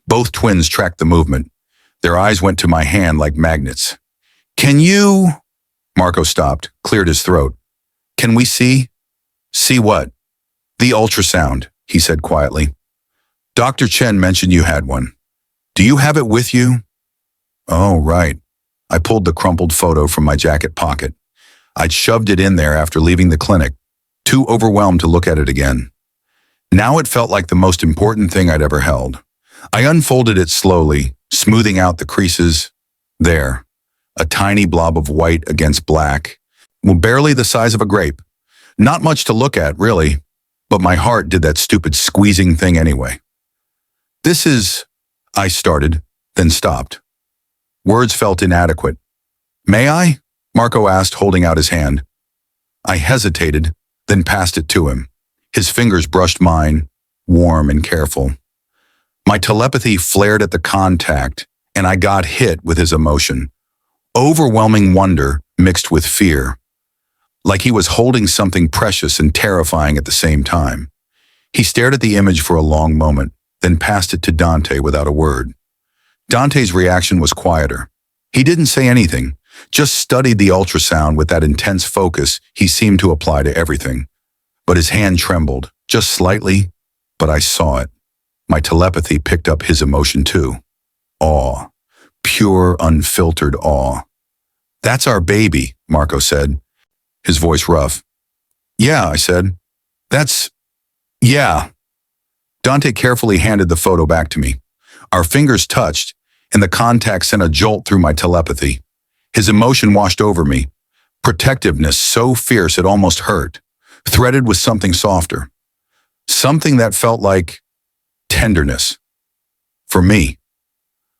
Both twins tracked the movement. Their eyes went to my hand like magnets. Can you... Marco stopped, cleared his throat. Can we see? See what? The ultrasound, he said quietly. Dr. Chen mentioned you had one. Do you have it with you? Oh, right. I pulled the crumpled photo from my jacket pocket. I'd shoved it in there after leaving the clinic, too overwhelmed to look at it again. Now it felt like the most important thing I'd ever held. I unfolded it slowly, smoothing out the creases. There, a tiny blob of white against black, barely the size of a grape. Not much to look at, really, but my heart did that stupid squeezing thing anyway. This is... I started, then stopped. Words felt inadequate. May I? Marco asked, holding out his hand. I hesitated, then passed it to him. His fingers brushed mine, warm and careful. My telepathy flared at the contact, and I got hit with his emotion. Overwhelming wonder mixed with fear. Like he was holding something precious and terrifying at the same time. He stared at the image for a long moment, then passed it to Dante without a word. Dante's reaction was quieter. He didn't say anything, just studied the ultrasound with that intense focus he seemed to apply to everything. But his hand trembled, just slightly, but I saw it. My telepathy picked up his emotion too. Awe. Pure, unfiltered awe. That's our baby, Marco said, his voice rough. Yeah, I said. Yeah. Dante carefully handed the photo back to me. Our fingers touched, and the contact sent a jolt through my telepathy. His emotion washed over me. Protectiveness so fierce it almost hurt, threaded with something softer. Something that felt like tenderness. For me.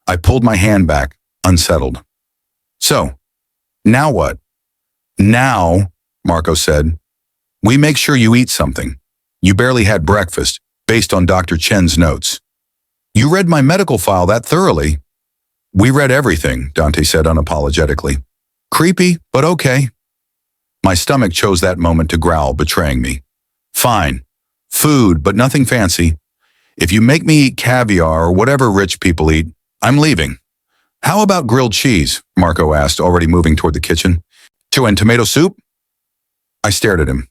I pulled my hand back, unsettled. So, now what? Now, Marco said, we make sure you eat something. You barely had breakfast, based on Dr. Chen's notes. You read my medical file that thoroughly. We read everything, Dante said unapologetically. Creepy, but okay. My stomach chose that moment to growl, betraying me. Fine. Food, but nothing fancy. If you make me eat caviar or whatever rich people eat, I'm leaving. How about grilled cheese? Marco asked, already moving toward the kitchen. And tomato soup? I stared at him.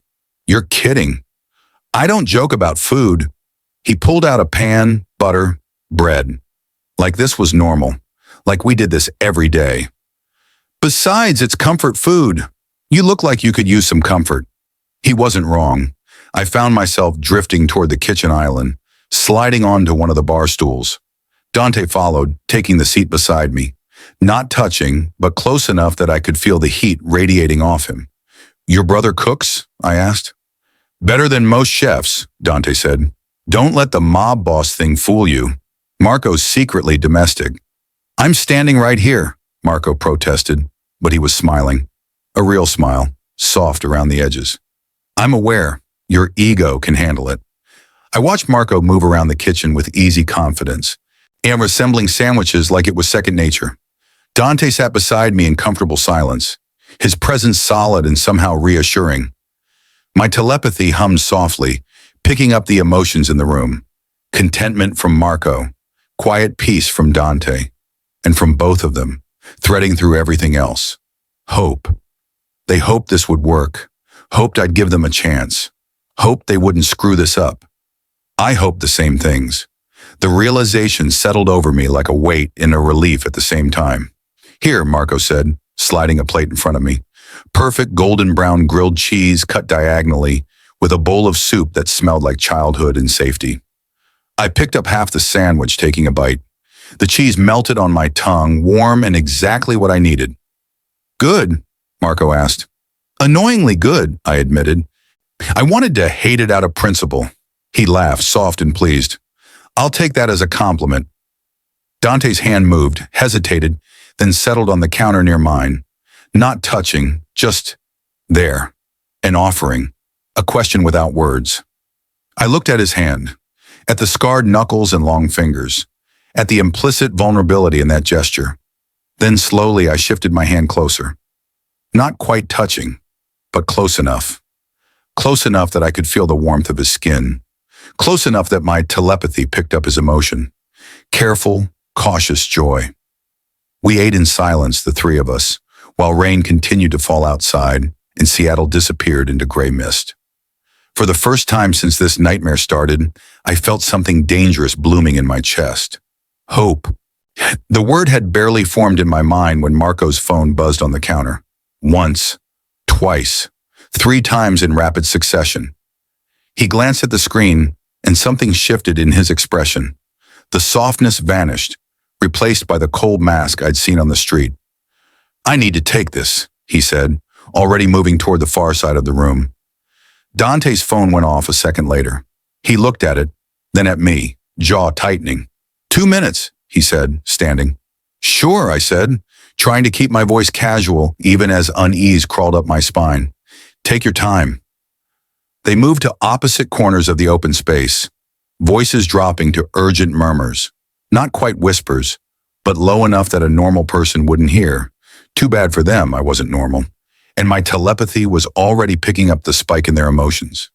You're kidding. I don't joke about food. He pulled out a pan, butter, bread. Like this was normal. Like we did this every day. Besides, it's comfort food. You look like you could use some comfort. He wasn't wrong. I found myself drifting toward the kitchen island, sliding onto one of the bar stools. Dante followed, taking the seat beside me. Not touching, but close enough that I could feel the heat radiating off him. Your brother cooks? I asked. Better than most chefs, Dante said. Don't let the mob boss thing fool you. Marco's secretly domestic. I'm standing right here, Marco protested, but he was smiling. A real smile, soft around the edges. I'm aware. Your ego can handle it. I watched Marco move around the kitchen with easy confidence, and assembling sandwiches like it was second nature. Dante sat beside me in comfortable silence, his presence solid and somehow reassuring. My telepathy hummed softly, picking up the emotions in the room. Contentment from Marco, quiet peace from Dante, and from both of them, threading through everything else. Hope. They hoped this would work, hoped I'd give them a chance, hoped they wouldn't screw this up. I hoped the same things. The realization settled over me like a weight and a relief at the same time. Here, Marco said, sliding a plate in front of me. Perfect golden brown grilled cheese cut diagonally with a bowl of soup that smelled like childhood and safety. I picked up half the sandwich, taking a bite. The cheese melted on my tongue, warm and exactly what I needed. Good, Marco asked. Annoyingly good, I admitted. I wanted to hate it out of principle. He laughed, soft and pleased. I'll take that as a compliment. Dante's hand moved, hesitated, then settled on the counter near mine. Not touching, just there. An offering. A question without words. I looked at his hand, at the scarred knuckles and long fingers, at the implicit vulnerability in that gesture. Then slowly I shifted my hand closer. Not quite touching, but close enough. Close enough that I could feel the warmth of his skin. Close enough that my telepathy picked up his emotion. Careful, cautious joy. We ate in silence, the three of us, while rain continued to fall outside and Seattle disappeared into gray mist. For the first time since this nightmare started, I felt something dangerous blooming in my chest. Hope. The word had barely formed in my mind when Marco's phone buzzed on the counter. Once, twice, 3 times in rapid succession. He glanced at the screen, and something shifted in his expression. The softness vanished, replaced by the cold mask I'd seen on the street. I need to take this, he said, already moving toward the far side of the room. Dante's phone went off a second later. He looked at it, then at me, jaw tightening. 2 minutes, he said, standing. Sure, I said, trying to keep my voice casual even as unease crawled up my spine. Take your time. They moved to opposite corners of the open space, voices dropping to urgent murmurs. Not quite whispers, but low enough that a normal person wouldn't hear. Too bad for them I wasn't normal. And my telepathy was already picking up the spike in their emotions.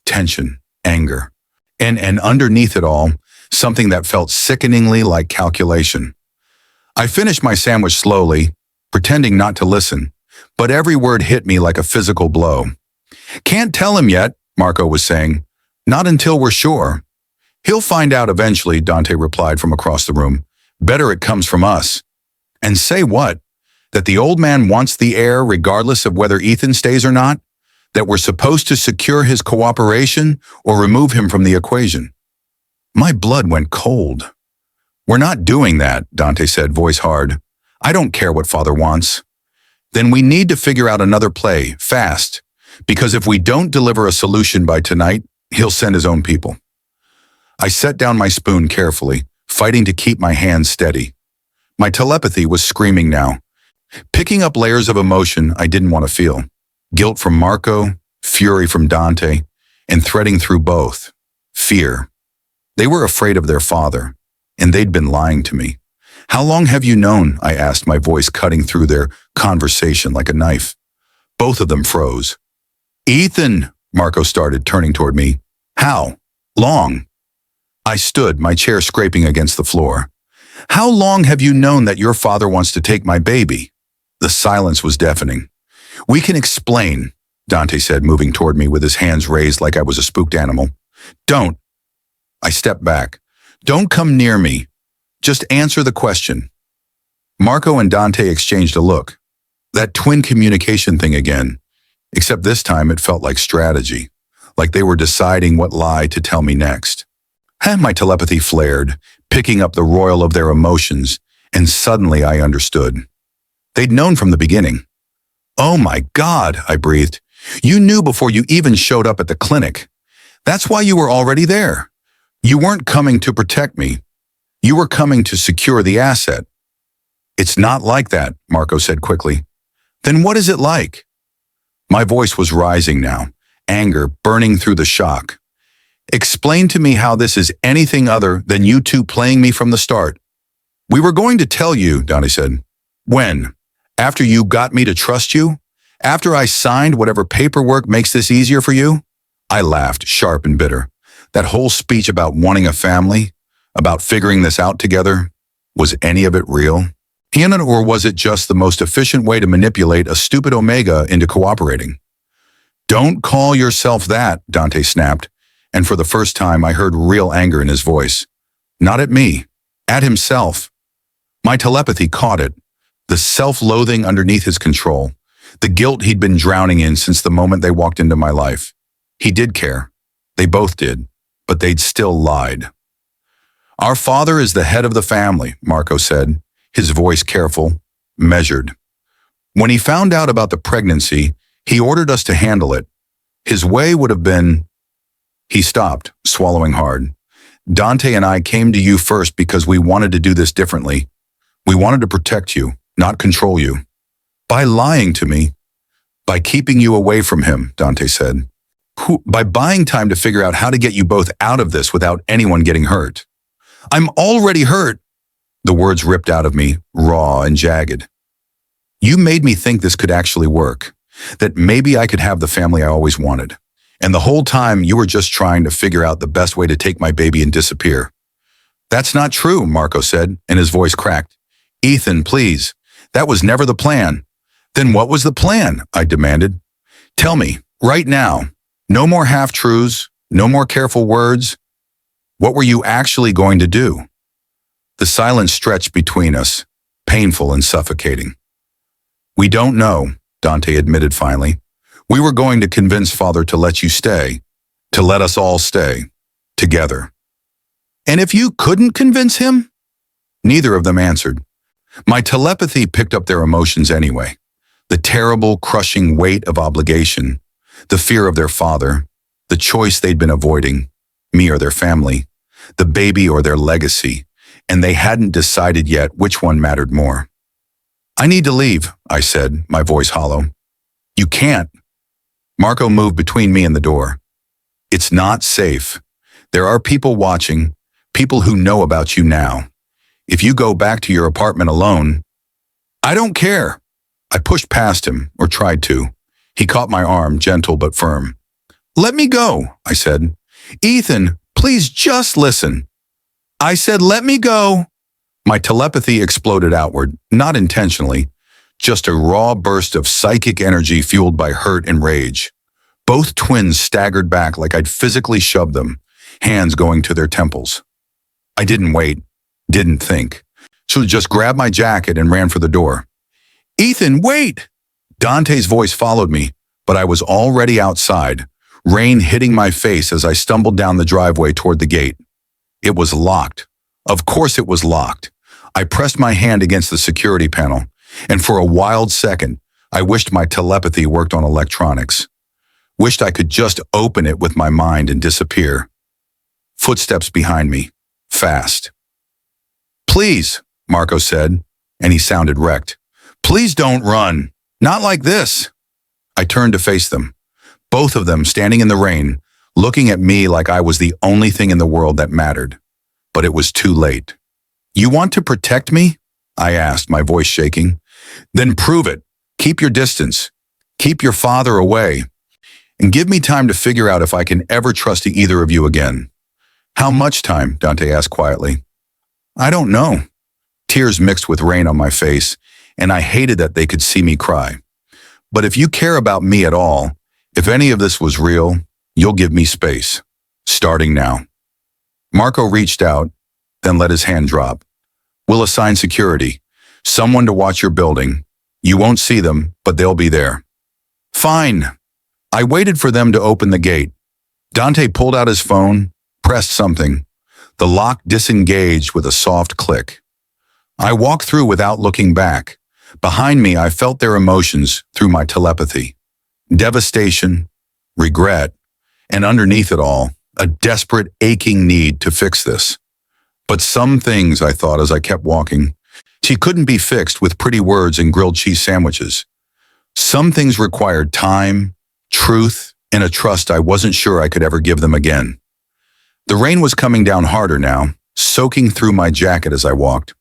Tension, anger, and underneath it all, something that felt sickeningly like calculation. I finished my sandwich slowly, pretending not to listen, but every word hit me like a physical blow. Can't tell him yet, Marco was saying. Not until we're sure. He'll find out eventually, Dante replied from across the room. Better it comes from us. And say what? That the old man wants the heir regardless of whether Ethan stays or not? That we're supposed to secure his cooperation or remove him from the equation? My blood went cold. We're not doing that, Dante said, voice hard. I don't care what father wants. Then we need to figure out another play, fast, because if we don't deliver a solution by tonight, he'll send his own people. I set down my spoon carefully, fighting to keep my hands steady. My telepathy was screaming now, picking up layers of emotion I didn't want to feel. Guilt from Marco, fury from Dante, and threading through both, fear. They were afraid of their father, and they'd been lying to me. How long have you known? I asked, my voice cutting through their conversation like a knife. Both of them froze. Ethan, Marco started, turning toward me. How? Long? I stood, my chair scraping against the floor. How long have you known that your father wants to take my baby? The silence was deafening. We can explain, Dante said, moving toward me with his hands raised like I was a spooked animal. Don't. I stepped back. Don't come near me. Just answer the question. Marco and Dante exchanged a look. That twin communication thing again. Except this time it felt like strategy. Like they were deciding what lie to tell me next. My telepathy flared, picking up the roil of their emotions, and suddenly I understood. They'd known from the beginning. Oh my God, I breathed. You knew before you even showed up at the clinic. That's why you were already there. You weren't coming to protect me. You were coming to secure the asset. It's not like that, Marco said quickly. Then what is it like? My voice was rising now, anger burning through the shock. Explain to me how this is anything other than you two playing me from the start. We were going to tell you, Dante said. When? After you got me to trust you? After I signed whatever paperwork makes this easier for you? I laughed, sharp and bitter. That whole speech about wanting a family, about figuring this out together, was any of it real? Or was it just the most efficient way to manipulate a stupid Omega into cooperating? Don't call yourself that, Dante snapped, and for the first time I heard real anger in his voice. Not at me, at himself. My telepathy caught it, the self-loathing underneath his control, the guilt he'd been drowning in since the moment they walked into my life. He did care. They both did, but they'd still lied. Our father is the head of the family, Marco said, his voice careful, measured. When he found out about the pregnancy, he ordered us to handle it. His way would have been... He stopped, swallowing hard. Dante and I came to you first because we wanted to do this differently. We wanted to protect you, not control you. By lying to me, by keeping you away from him, Dante said. By buying time to figure out how to get you both out of this without anyone getting hurt. I'm already hurt. The words ripped out of me, raw and jagged. You made me think this could actually work, that maybe I could have the family I always wanted. And the whole time you were just trying to figure out the best way to take my baby and disappear. That's not true, Marco said, and his voice cracked. Ethan, please. That was never the plan. Then what was the plan? I demanded. Tell me, right now. No more half-truths, no more careful words. What were you actually going to do? The silence stretched between us, painful and suffocating. We don't know, Dante admitted finally. We were going to convince Father to let you stay, to let us all stay, together. And if you couldn't convince him? Neither of them answered. My telepathy picked up their emotions anyway. The terrible, crushing weight of obligation, the fear of their father, the choice they'd been avoiding, me or their family, the baby or their legacy, and they hadn't decided yet which one mattered more. I need to leave, I said, my voice hollow. You can't. Marco moved between me and the door. It's not safe. There are people watching, people who know about you now. If you go back to your apartment alone, I don't care. I pushed past him, or tried to. He caught my arm, gentle but firm. Let me go, I said. Ethan, please just listen. I said, let me go. My telepathy exploded outward, not intentionally, just a raw burst of psychic energy fueled by hurt and rage. Both twins staggered back like I'd physically shoved them, hands going to their temples. I didn't wait, didn't think, so just grabbed my jacket and ran for the door. Ethan, wait! Dante's voice followed me, but I was already outside, rain hitting my face as I stumbled down the driveway toward the gate. It was locked. Of course it was locked. I pressed my hand against the security panel, and for a wild second, I wished my telepathy worked on electronics. Wished I could just open it with my mind and disappear. Footsteps behind me, fast. Please, Marco said, and he sounded wrecked. Please don't run. Not like this. I turned to face them, both of them standing in the rain, looking at me like I was the only thing in the world that mattered. But it was too late. You want to protect me? I asked, my voice shaking. Then prove it. Keep your distance. Keep your father away. And give me time to figure out if I can ever trust either of you again. How much time? Dante asked quietly. I don't know. Tears mixed with rain on my face, and I hated that they could see me cry. But if you care about me at all, if any of this was real, you'll give me space. Starting now. Marco reached out, then let his hand drop. We'll assign security. Someone to watch your building. You won't see them, but they'll be there. Fine. I waited for them to open the gate. Dante pulled out his phone, pressed something. The lock disengaged with a soft click. I walked through without looking back. Behind me, I felt their emotions through my telepathy. Devastation, regret, and underneath it all, a desperate, aching need to fix this. But some things, I thought as I kept walking, she couldn't be fixed with pretty words and grilled cheese sandwiches. Some things required time, truth, and a trust I wasn't sure I could ever give them again. The rain was coming down harder now, soaking through my jacket as I walked.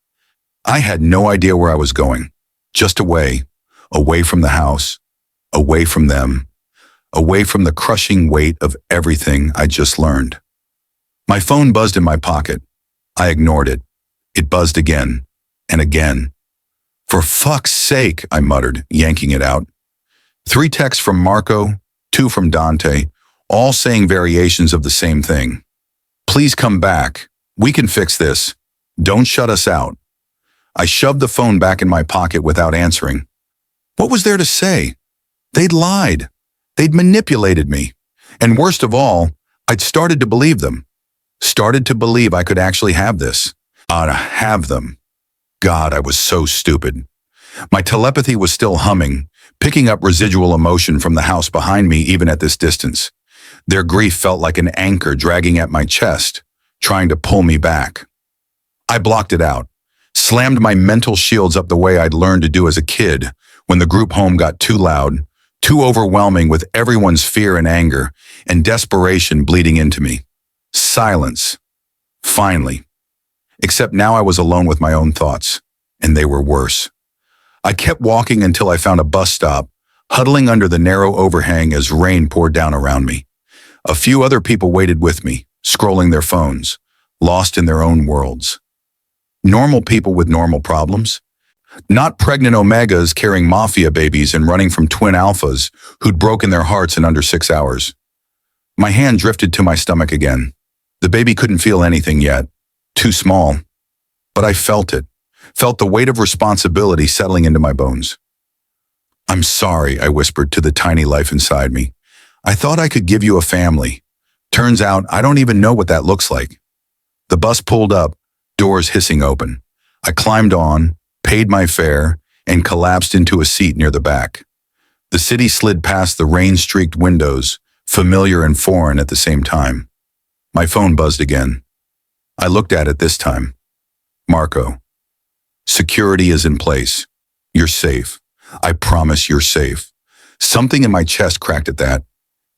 I had no idea where I was going, just away from the house, away from them, away from the crushing weight of everything I just learned. My phone buzzed in my pocket. I ignored it. It buzzed again and again. For fuck's sake, I muttered, yanking it out. 3 texts from Marco, 2 from Dante, all saying variations of the same thing. Please come back. We can fix this. Don't shut us out. I shoved the phone back in my pocket without answering. What was there to say? They'd lied. They'd manipulated me. And worst of all, I'd started to believe them. Started to believe I could actually have this. Have them. God, I was so stupid. My telepathy was still humming, picking up residual emotion from the house behind me even at this distance. Their grief felt like an anchor dragging at my chest, trying to pull me back. I blocked it out, slammed my mental shields up the way I'd learned to do as a kid when the group home got too loud, too overwhelming with everyone's fear and anger and desperation bleeding into me. Silence. Finally. Except now I was alone with my own thoughts, and they were worse. I kept walking until I found a bus stop, huddling under the narrow overhang as rain poured down around me. A few other people waited with me, scrolling their phones, lost in their own worlds. Normal people with normal problems. Not pregnant omegas carrying mafia babies and running from twin alphas who'd broken their hearts in under 6 hours. My hand drifted to my stomach again. The baby couldn't feel anything yet. Too small. But I felt it. Felt the weight of responsibility settling into my bones. "I'm sorry," I whispered to the tiny life inside me. "I thought I could give you a family. Turns out I don't even know what that looks like." The bus pulled up, doors hissing open. I climbed on, paid my fare, and collapsed into a seat near the back. The city slid past the rain-streaked windows, familiar and foreign at the same time. My phone buzzed again. I looked at it this time. Marco. "Security is in place. You're safe. I promise you're safe." Something in my chest cracked at that.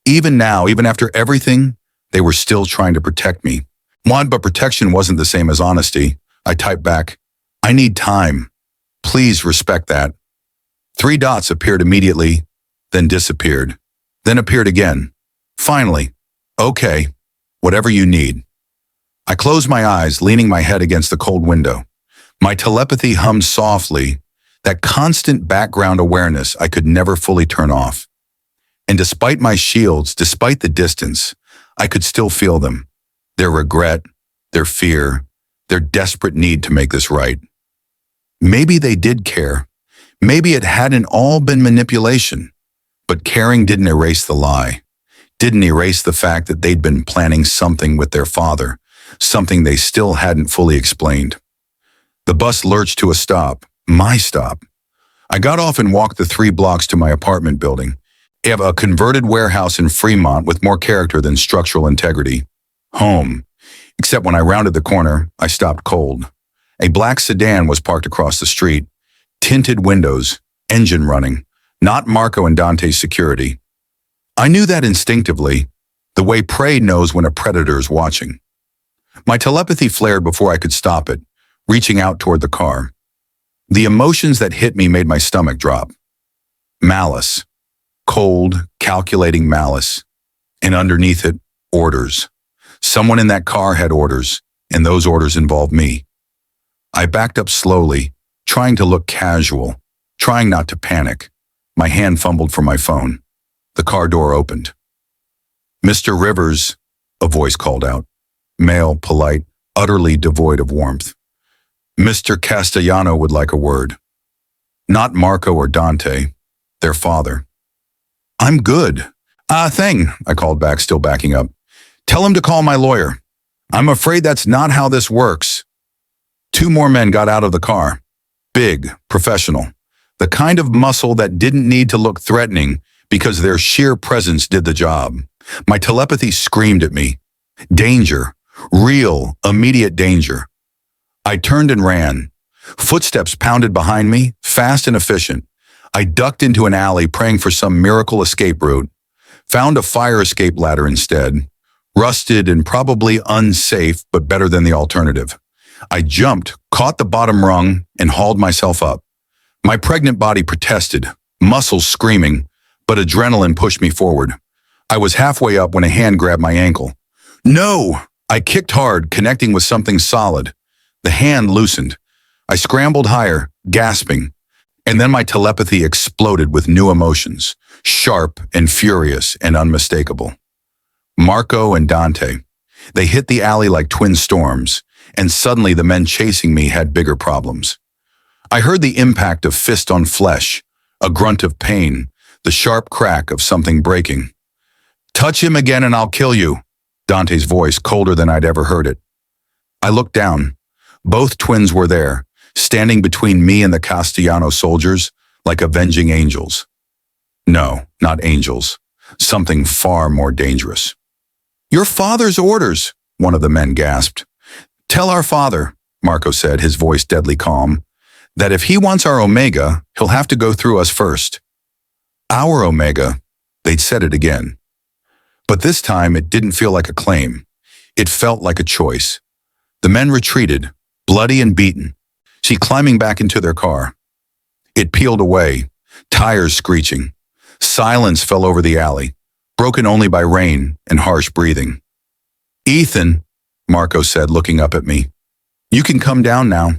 Even now, even after everything, they were still trying to protect me. But protection wasn't the same as honesty. I typed back, "I need time. Please respect that." 3 dots appeared immediately, then disappeared, then appeared again. Finally, "Okay, whatever you need." I closed my eyes, leaning my head against the cold window. My telepathy hummed softly, that constant background awareness I could never fully turn off. And despite my shields, despite the distance, I could still feel them. Their regret, their fear, their desperate need to make this right. Maybe they did care. Maybe it hadn't all been manipulation. But caring didn't erase the lie. Didn't erase the fact that they'd been planning something with their father, something they still hadn't fully explained. The bus lurched to a stop, my stop. I got off and walked the 3 blocks to my apartment building. I have a converted warehouse in Fremont with more character than structural integrity. Home. Except when I rounded the corner, I stopped cold. A black sedan was parked across the street. Tinted windows, engine running. Not Marco and Dante's security. I knew that instinctively, the way prey knows when a predator is watching. My telepathy flared before I could stop it, reaching out toward the car. The emotions that hit me made my stomach drop. Malice. Cold, calculating malice. And underneath it, orders. Someone in that car had orders, and those orders involved me. I backed up slowly, trying to look casual, trying not to panic. My hand fumbled for my phone. The car door opened. "Mr. Rivers," a voice called out. Male, polite, utterly devoid of warmth. "Mr. Castellano would like a word." Not Marco or Dante, their father. "I'm good." Thing," I called back, still backing up. "Tell him to call my lawyer. I'm afraid that's not how this works." 2 more men got out of the car. Big, professional. The kind of muscle that didn't need to look threatening because their sheer presence did the job. My telepathy screamed at me. Danger. Real, immediate danger. I turned and ran. Footsteps pounded behind me, fast and efficient. I ducked into an alley praying for some miracle escape route. Found a fire escape ladder instead. Rusted and probably unsafe, but better than the alternative. I jumped, caught the bottom rung, and hauled myself up. My pregnant body protested, muscles screaming, but adrenaline pushed me forward. I was halfway up when a hand grabbed my ankle. "No!" I kicked hard, connecting with something solid. The hand loosened. I scrambled higher, gasping, and then my telepathy exploded with new emotions, sharp and furious and unmistakable. Marco and Dante. They hit the alley like twin storms, and suddenly the men chasing me had bigger problems. I heard the impact of fist on flesh, a grunt of pain, the sharp crack of something breaking. "Touch him again and I'll kill you." Dante's voice colder than I'd ever heard it. I looked down. Both twins were there, standing between me and the Castellano soldiers like avenging angels. No, not angels. Something far more dangerous. "Your father's orders," one of the men gasped. "Tell our father," Marco said, his voice deadly calm, "that if he wants our Omega, he'll have to go through us first." Our Omega, they'd said it again. But this time it didn't feel like a claim. It felt like a choice. The men retreated, bloody and beaten, climbing back into their car. It peeled away, tires screeching. Silence fell over the alley, broken only by rain and harsh breathing. "Ethan," Marco said, looking up at me, "you can come down now."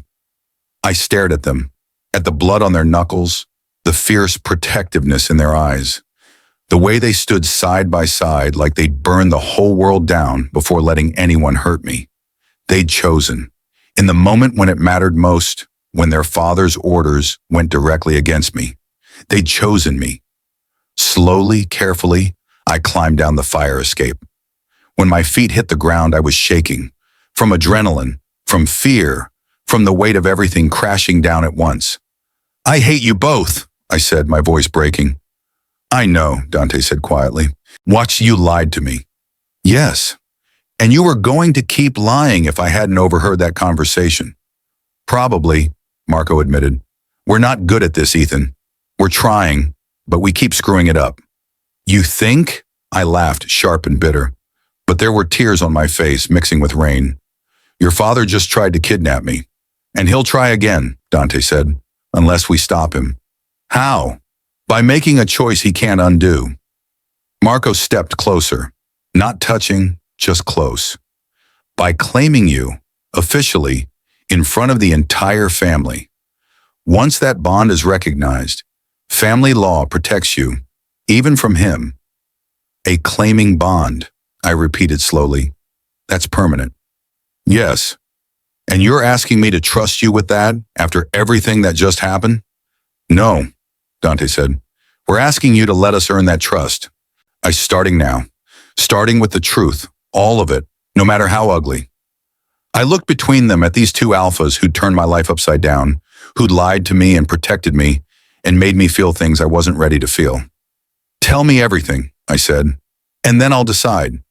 I stared at them, at the blood on their knuckles, the fierce protectiveness in their eyes, the way they stood side by side like they'd burn the whole world down before letting anyone hurt me. They'd chosen, in the moment when it mattered most, when their father's orders went directly against me. They'd chosen me. Slowly, carefully, I climbed down the fire escape. When my feet hit the ground, I was shaking, from adrenaline, from fear, from the weight of everything crashing down at once. "I hate you both," I said, my voice breaking. "I know," Dante said quietly. "Watch, you lied to me." "Yes, and you were going to keep lying if I hadn't overheard that conversation." "Probably," Marco admitted. "We're not good at this, Ethan. We're trying, but we keep screwing it up." "You think?" I laughed, sharp and bitter. But there were tears on my face, mixing with rain. "Your father just tried to kidnap me. And he'll try again," Dante said, "unless we stop him." "How?" "By making a choice he can't undo." Marco stepped closer, not touching, just close. "By claiming you, officially, in front of the entire family. Once that bond is recognized, family law protects you, even from him." "A claiming bond," I repeated slowly. "That's permanent." "Yes. And you're asking me to trust you with that after everything that just happened?" "No," Dante said. "We're asking you to let us earn that trust. Starting now. Starting with the truth, all of it, no matter how ugly." I looked between them at these two alphas who'd turned my life upside down, who'd lied to me and protected me, and made me feel things I wasn't ready to feel. "Tell me everything," I said, "and then I'll decide."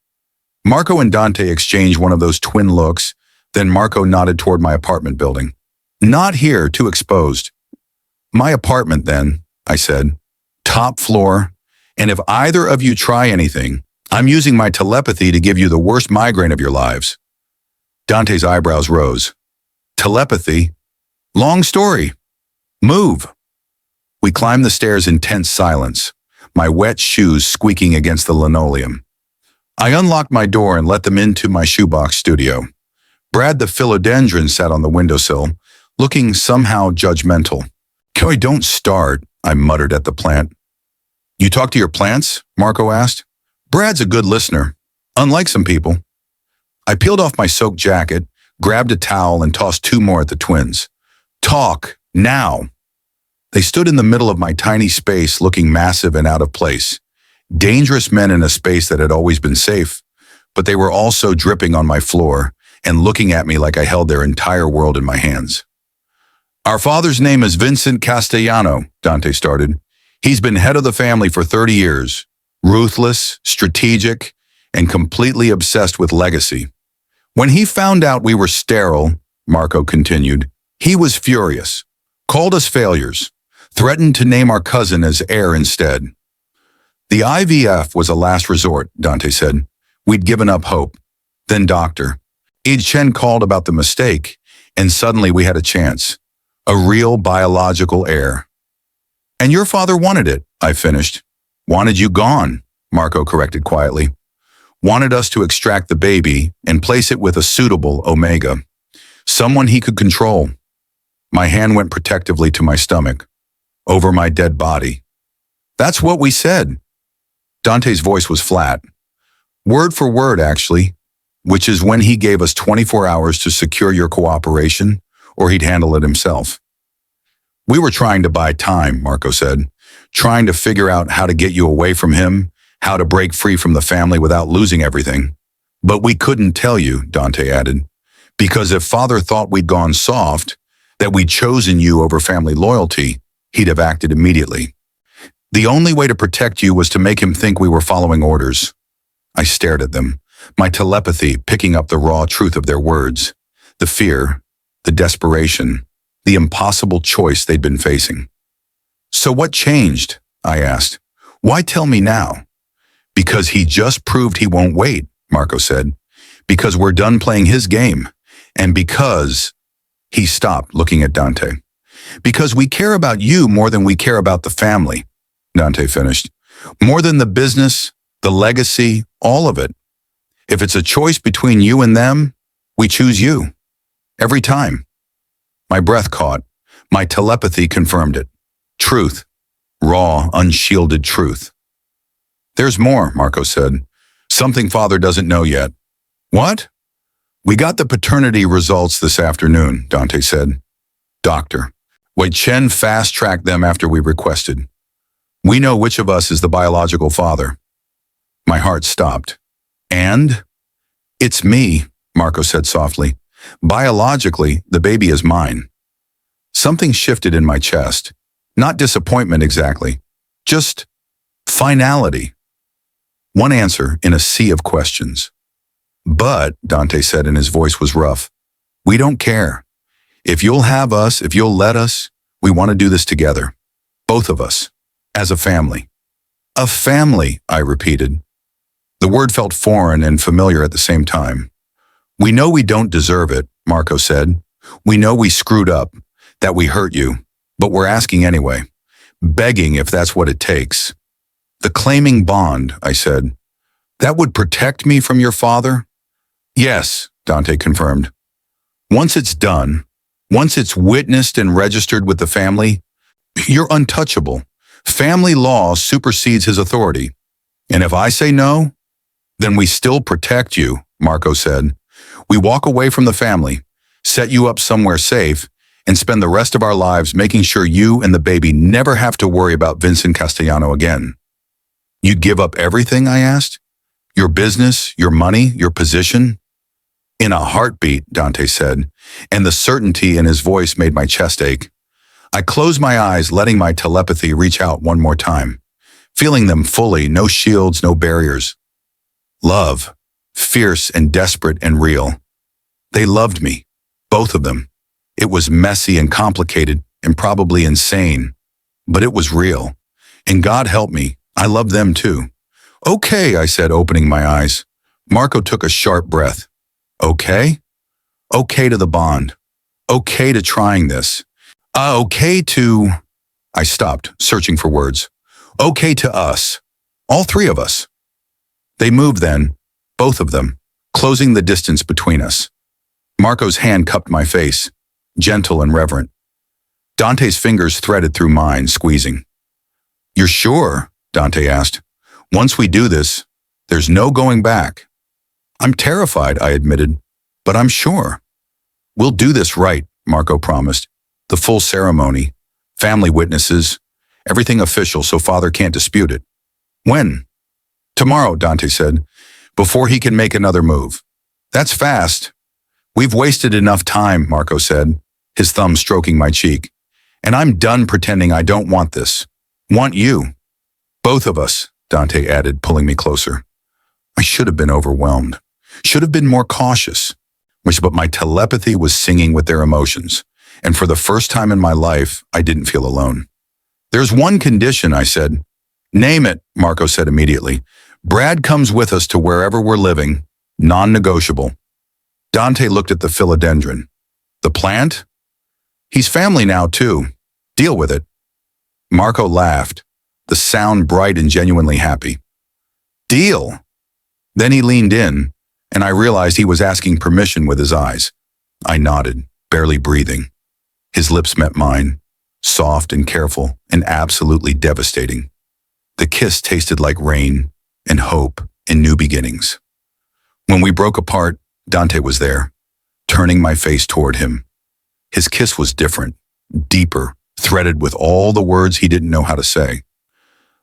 Marco and Dante exchanged one of those twin looks, then Marco nodded toward my apartment building. "Not here, too exposed." "My apartment, then," I said. "Top floor, and if either of you try anything, I'm using my telepathy to give you the worst migraine of your lives." Dante's eyebrows rose. "Telepathy? Long story. Move." We climbed the stairs in tense silence, my wet shoes squeaking against the linoleum. I unlocked my door and let them into my shoebox studio. Brad the philodendron sat on the windowsill, looking somehow judgmental. "Joey, don't start," I muttered at the plant. "You talk to your plants?" Marco asked. Brad's a good listener, unlike some people. I peeled off my soaked jacket, grabbed a towel, and tossed two more at the twins. "Talk, now." They stood in the middle of my tiny space, looking massive and out of place. Dangerous men in a space that had always been safe, but they were also dripping on my floor and looking at me like I held their entire world in my hands. "Our father's name is Vincent Castellano," Dante started. "He's been head of the family for 30 years. Ruthless, strategic, and completely obsessed with legacy. When he found out we were sterile," Marco continued, "he was furious, called us failures, threatened to name our cousin as heir instead. The IVF was a last resort," Dante said. "We'd given up hope. Then Dr. Chen called about the mistake, and suddenly we had a chance. A real biological heir." "And your father wanted it," I finished. "Wanted you gone," Marco corrected quietly. "Wanted us to extract the baby and place it with a suitable Omega. Someone he could control." My hand went protectively to my stomach, over my dead body. "That's what we said." Dante's voice was flat. "Word for word, actually, which is when he gave us 24 hours to secure your cooperation, or he'd handle it himself." "We were trying to buy time," Marco said. "Trying to figure out how to get you away from him, how to break free from the family without losing everything. But we couldn't tell you, Dante added, because if Father thought we'd gone soft, that we'd chosen you over family loyalty, he'd have acted immediately. The only way to protect you was to make him think we were following orders. I stared at them, my telepathy picking up the raw truth of their words, the fear, the desperation, the impossible choice they'd been facing. So what changed? I asked. Why tell me now? Because he just proved he won't wait, Marco said. Because we're done playing his game. And because he stopped looking at Dante. Because we care about you more than we care about the family, Dante finished. More than the business, the legacy, all of it. If it's a choice between you and them, we choose you. Every time. My breath caught. My telepathy confirmed it. Truth. Raw, unshielded truth. There's more, Marco said. Something Father doesn't know yet. What? We got the paternity results this afternoon, Dante said. Doctor. Wei Chen fast-tracked them after we requested. We know which of us is the biological father. My heart stopped. And? It's me, Marco said softly. Biologically, the baby is mine. Something shifted in my chest. Not disappointment exactly. Just finality. One answer in a sea of questions. But, Dante said, and his voice was rough, we don't care. If you'll have us, if you'll let us, we want to do this together. Both of us. As a family. A family, I repeated. The word felt foreign and familiar at the same time. We know we don't deserve it, Marco said. We know we screwed up, that we hurt you, but we're asking anyway. Begging if that's what it takes. The claiming bond, I said. That would protect me from your father? Yes, Dante confirmed. Once it's done, once it's witnessed and registered with the family, you're untouchable. Family law supersedes his authority. And if I say no, then we still protect you, Marco said. We walk away from the family, set you up somewhere safe, and spend the rest of our lives making sure you and the baby never have to worry about Vincent Castellano again. You'd give up everything, I asked? Your business, your money, your position? In a heartbeat, Dante said, and the certainty in his voice made my chest ache. I closed my eyes, letting my telepathy reach out one more time, feeling them fully, no shields, no barriers. Love, fierce and desperate and real. They loved me, both of them. It was messy and complicated and probably insane, but it was real. And God help me, I loved them too. Okay, I said, opening my eyes. Marco took a sharp breath. Okay? Okay to the bond. Okay to trying this. Okay to... I stopped, searching for words. Okay to us. All three of us. They moved then, both of them, closing the distance between us. Marco's hand cupped my face, gentle and reverent. Dante's fingers threaded through mine, squeezing. You're sure? Dante asked. Once we do this, there's no going back. I'm terrified, I admitted, but I'm sure. We'll do this right, Marco promised. The full ceremony, family witnesses, everything official so Father can't dispute it. When? Tomorrow, Dante said, before he can make another move. That's fast. We've wasted enough time, Marco said, his thumb stroking my cheek. And I'm done pretending I don't want this. Want you. Both of us, Dante added, pulling me closer. I should have been overwhelmed. Should have been more cautious. But my telepathy was singing with their emotions. And for the first time in my life, I didn't feel alone. There's one condition, I said. Name it, Marco said immediately. Brad comes with us to wherever we're living. Non-negotiable. Dante looked at the philodendron. The plant? He's family now, too. Deal with it. Marco laughed, the sound bright and genuinely happy. Deal. Then he leaned in, and I realized he was asking permission with his eyes. I nodded, barely breathing. His lips met mine, soft and careful and absolutely devastating. The kiss tasted like rain and hope and new beginnings. When we broke apart, Dante was there, turning my face toward him. His kiss was different, deeper, threaded with all the words he didn't know how to say.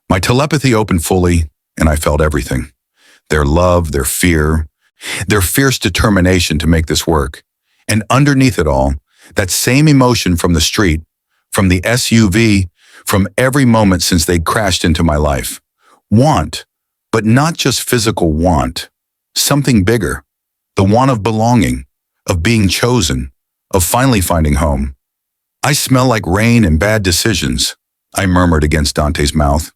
My telepathy opened fully, and I felt everything. Their love, their fear, their fierce determination to make this work. And underneath it all, that same emotion from the street, from the SUV, from every moment since they'd crashed into my life. Want, but not just physical want. Something bigger. The want of belonging, of being chosen, of finally finding home. I smell like rain and bad decisions, I murmured against Dante's mouth.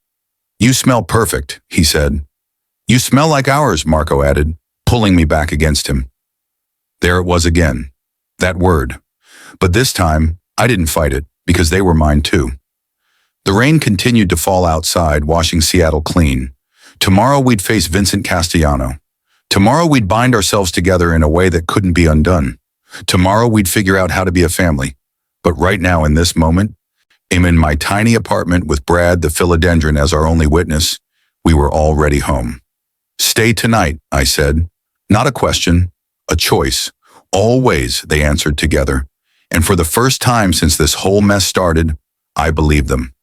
You smell perfect, he said. You smell like ours, Marco added, pulling me back against him. There it was again, that word. But this time, I didn't fight it, because they were mine too. The rain continued to fall outside, washing Seattle clean. Tomorrow we'd face Vincent Castellano. Tomorrow we'd bind ourselves together in a way that couldn't be undone. Tomorrow we'd figure out how to be a family. But right now, in this moment, I'm in my tiny apartment with Brad the philodendron as our only witness. We were already home. Stay tonight, I said. Not a question, a choice. Always, they answered together. And for the first time since this whole mess started, I believed them.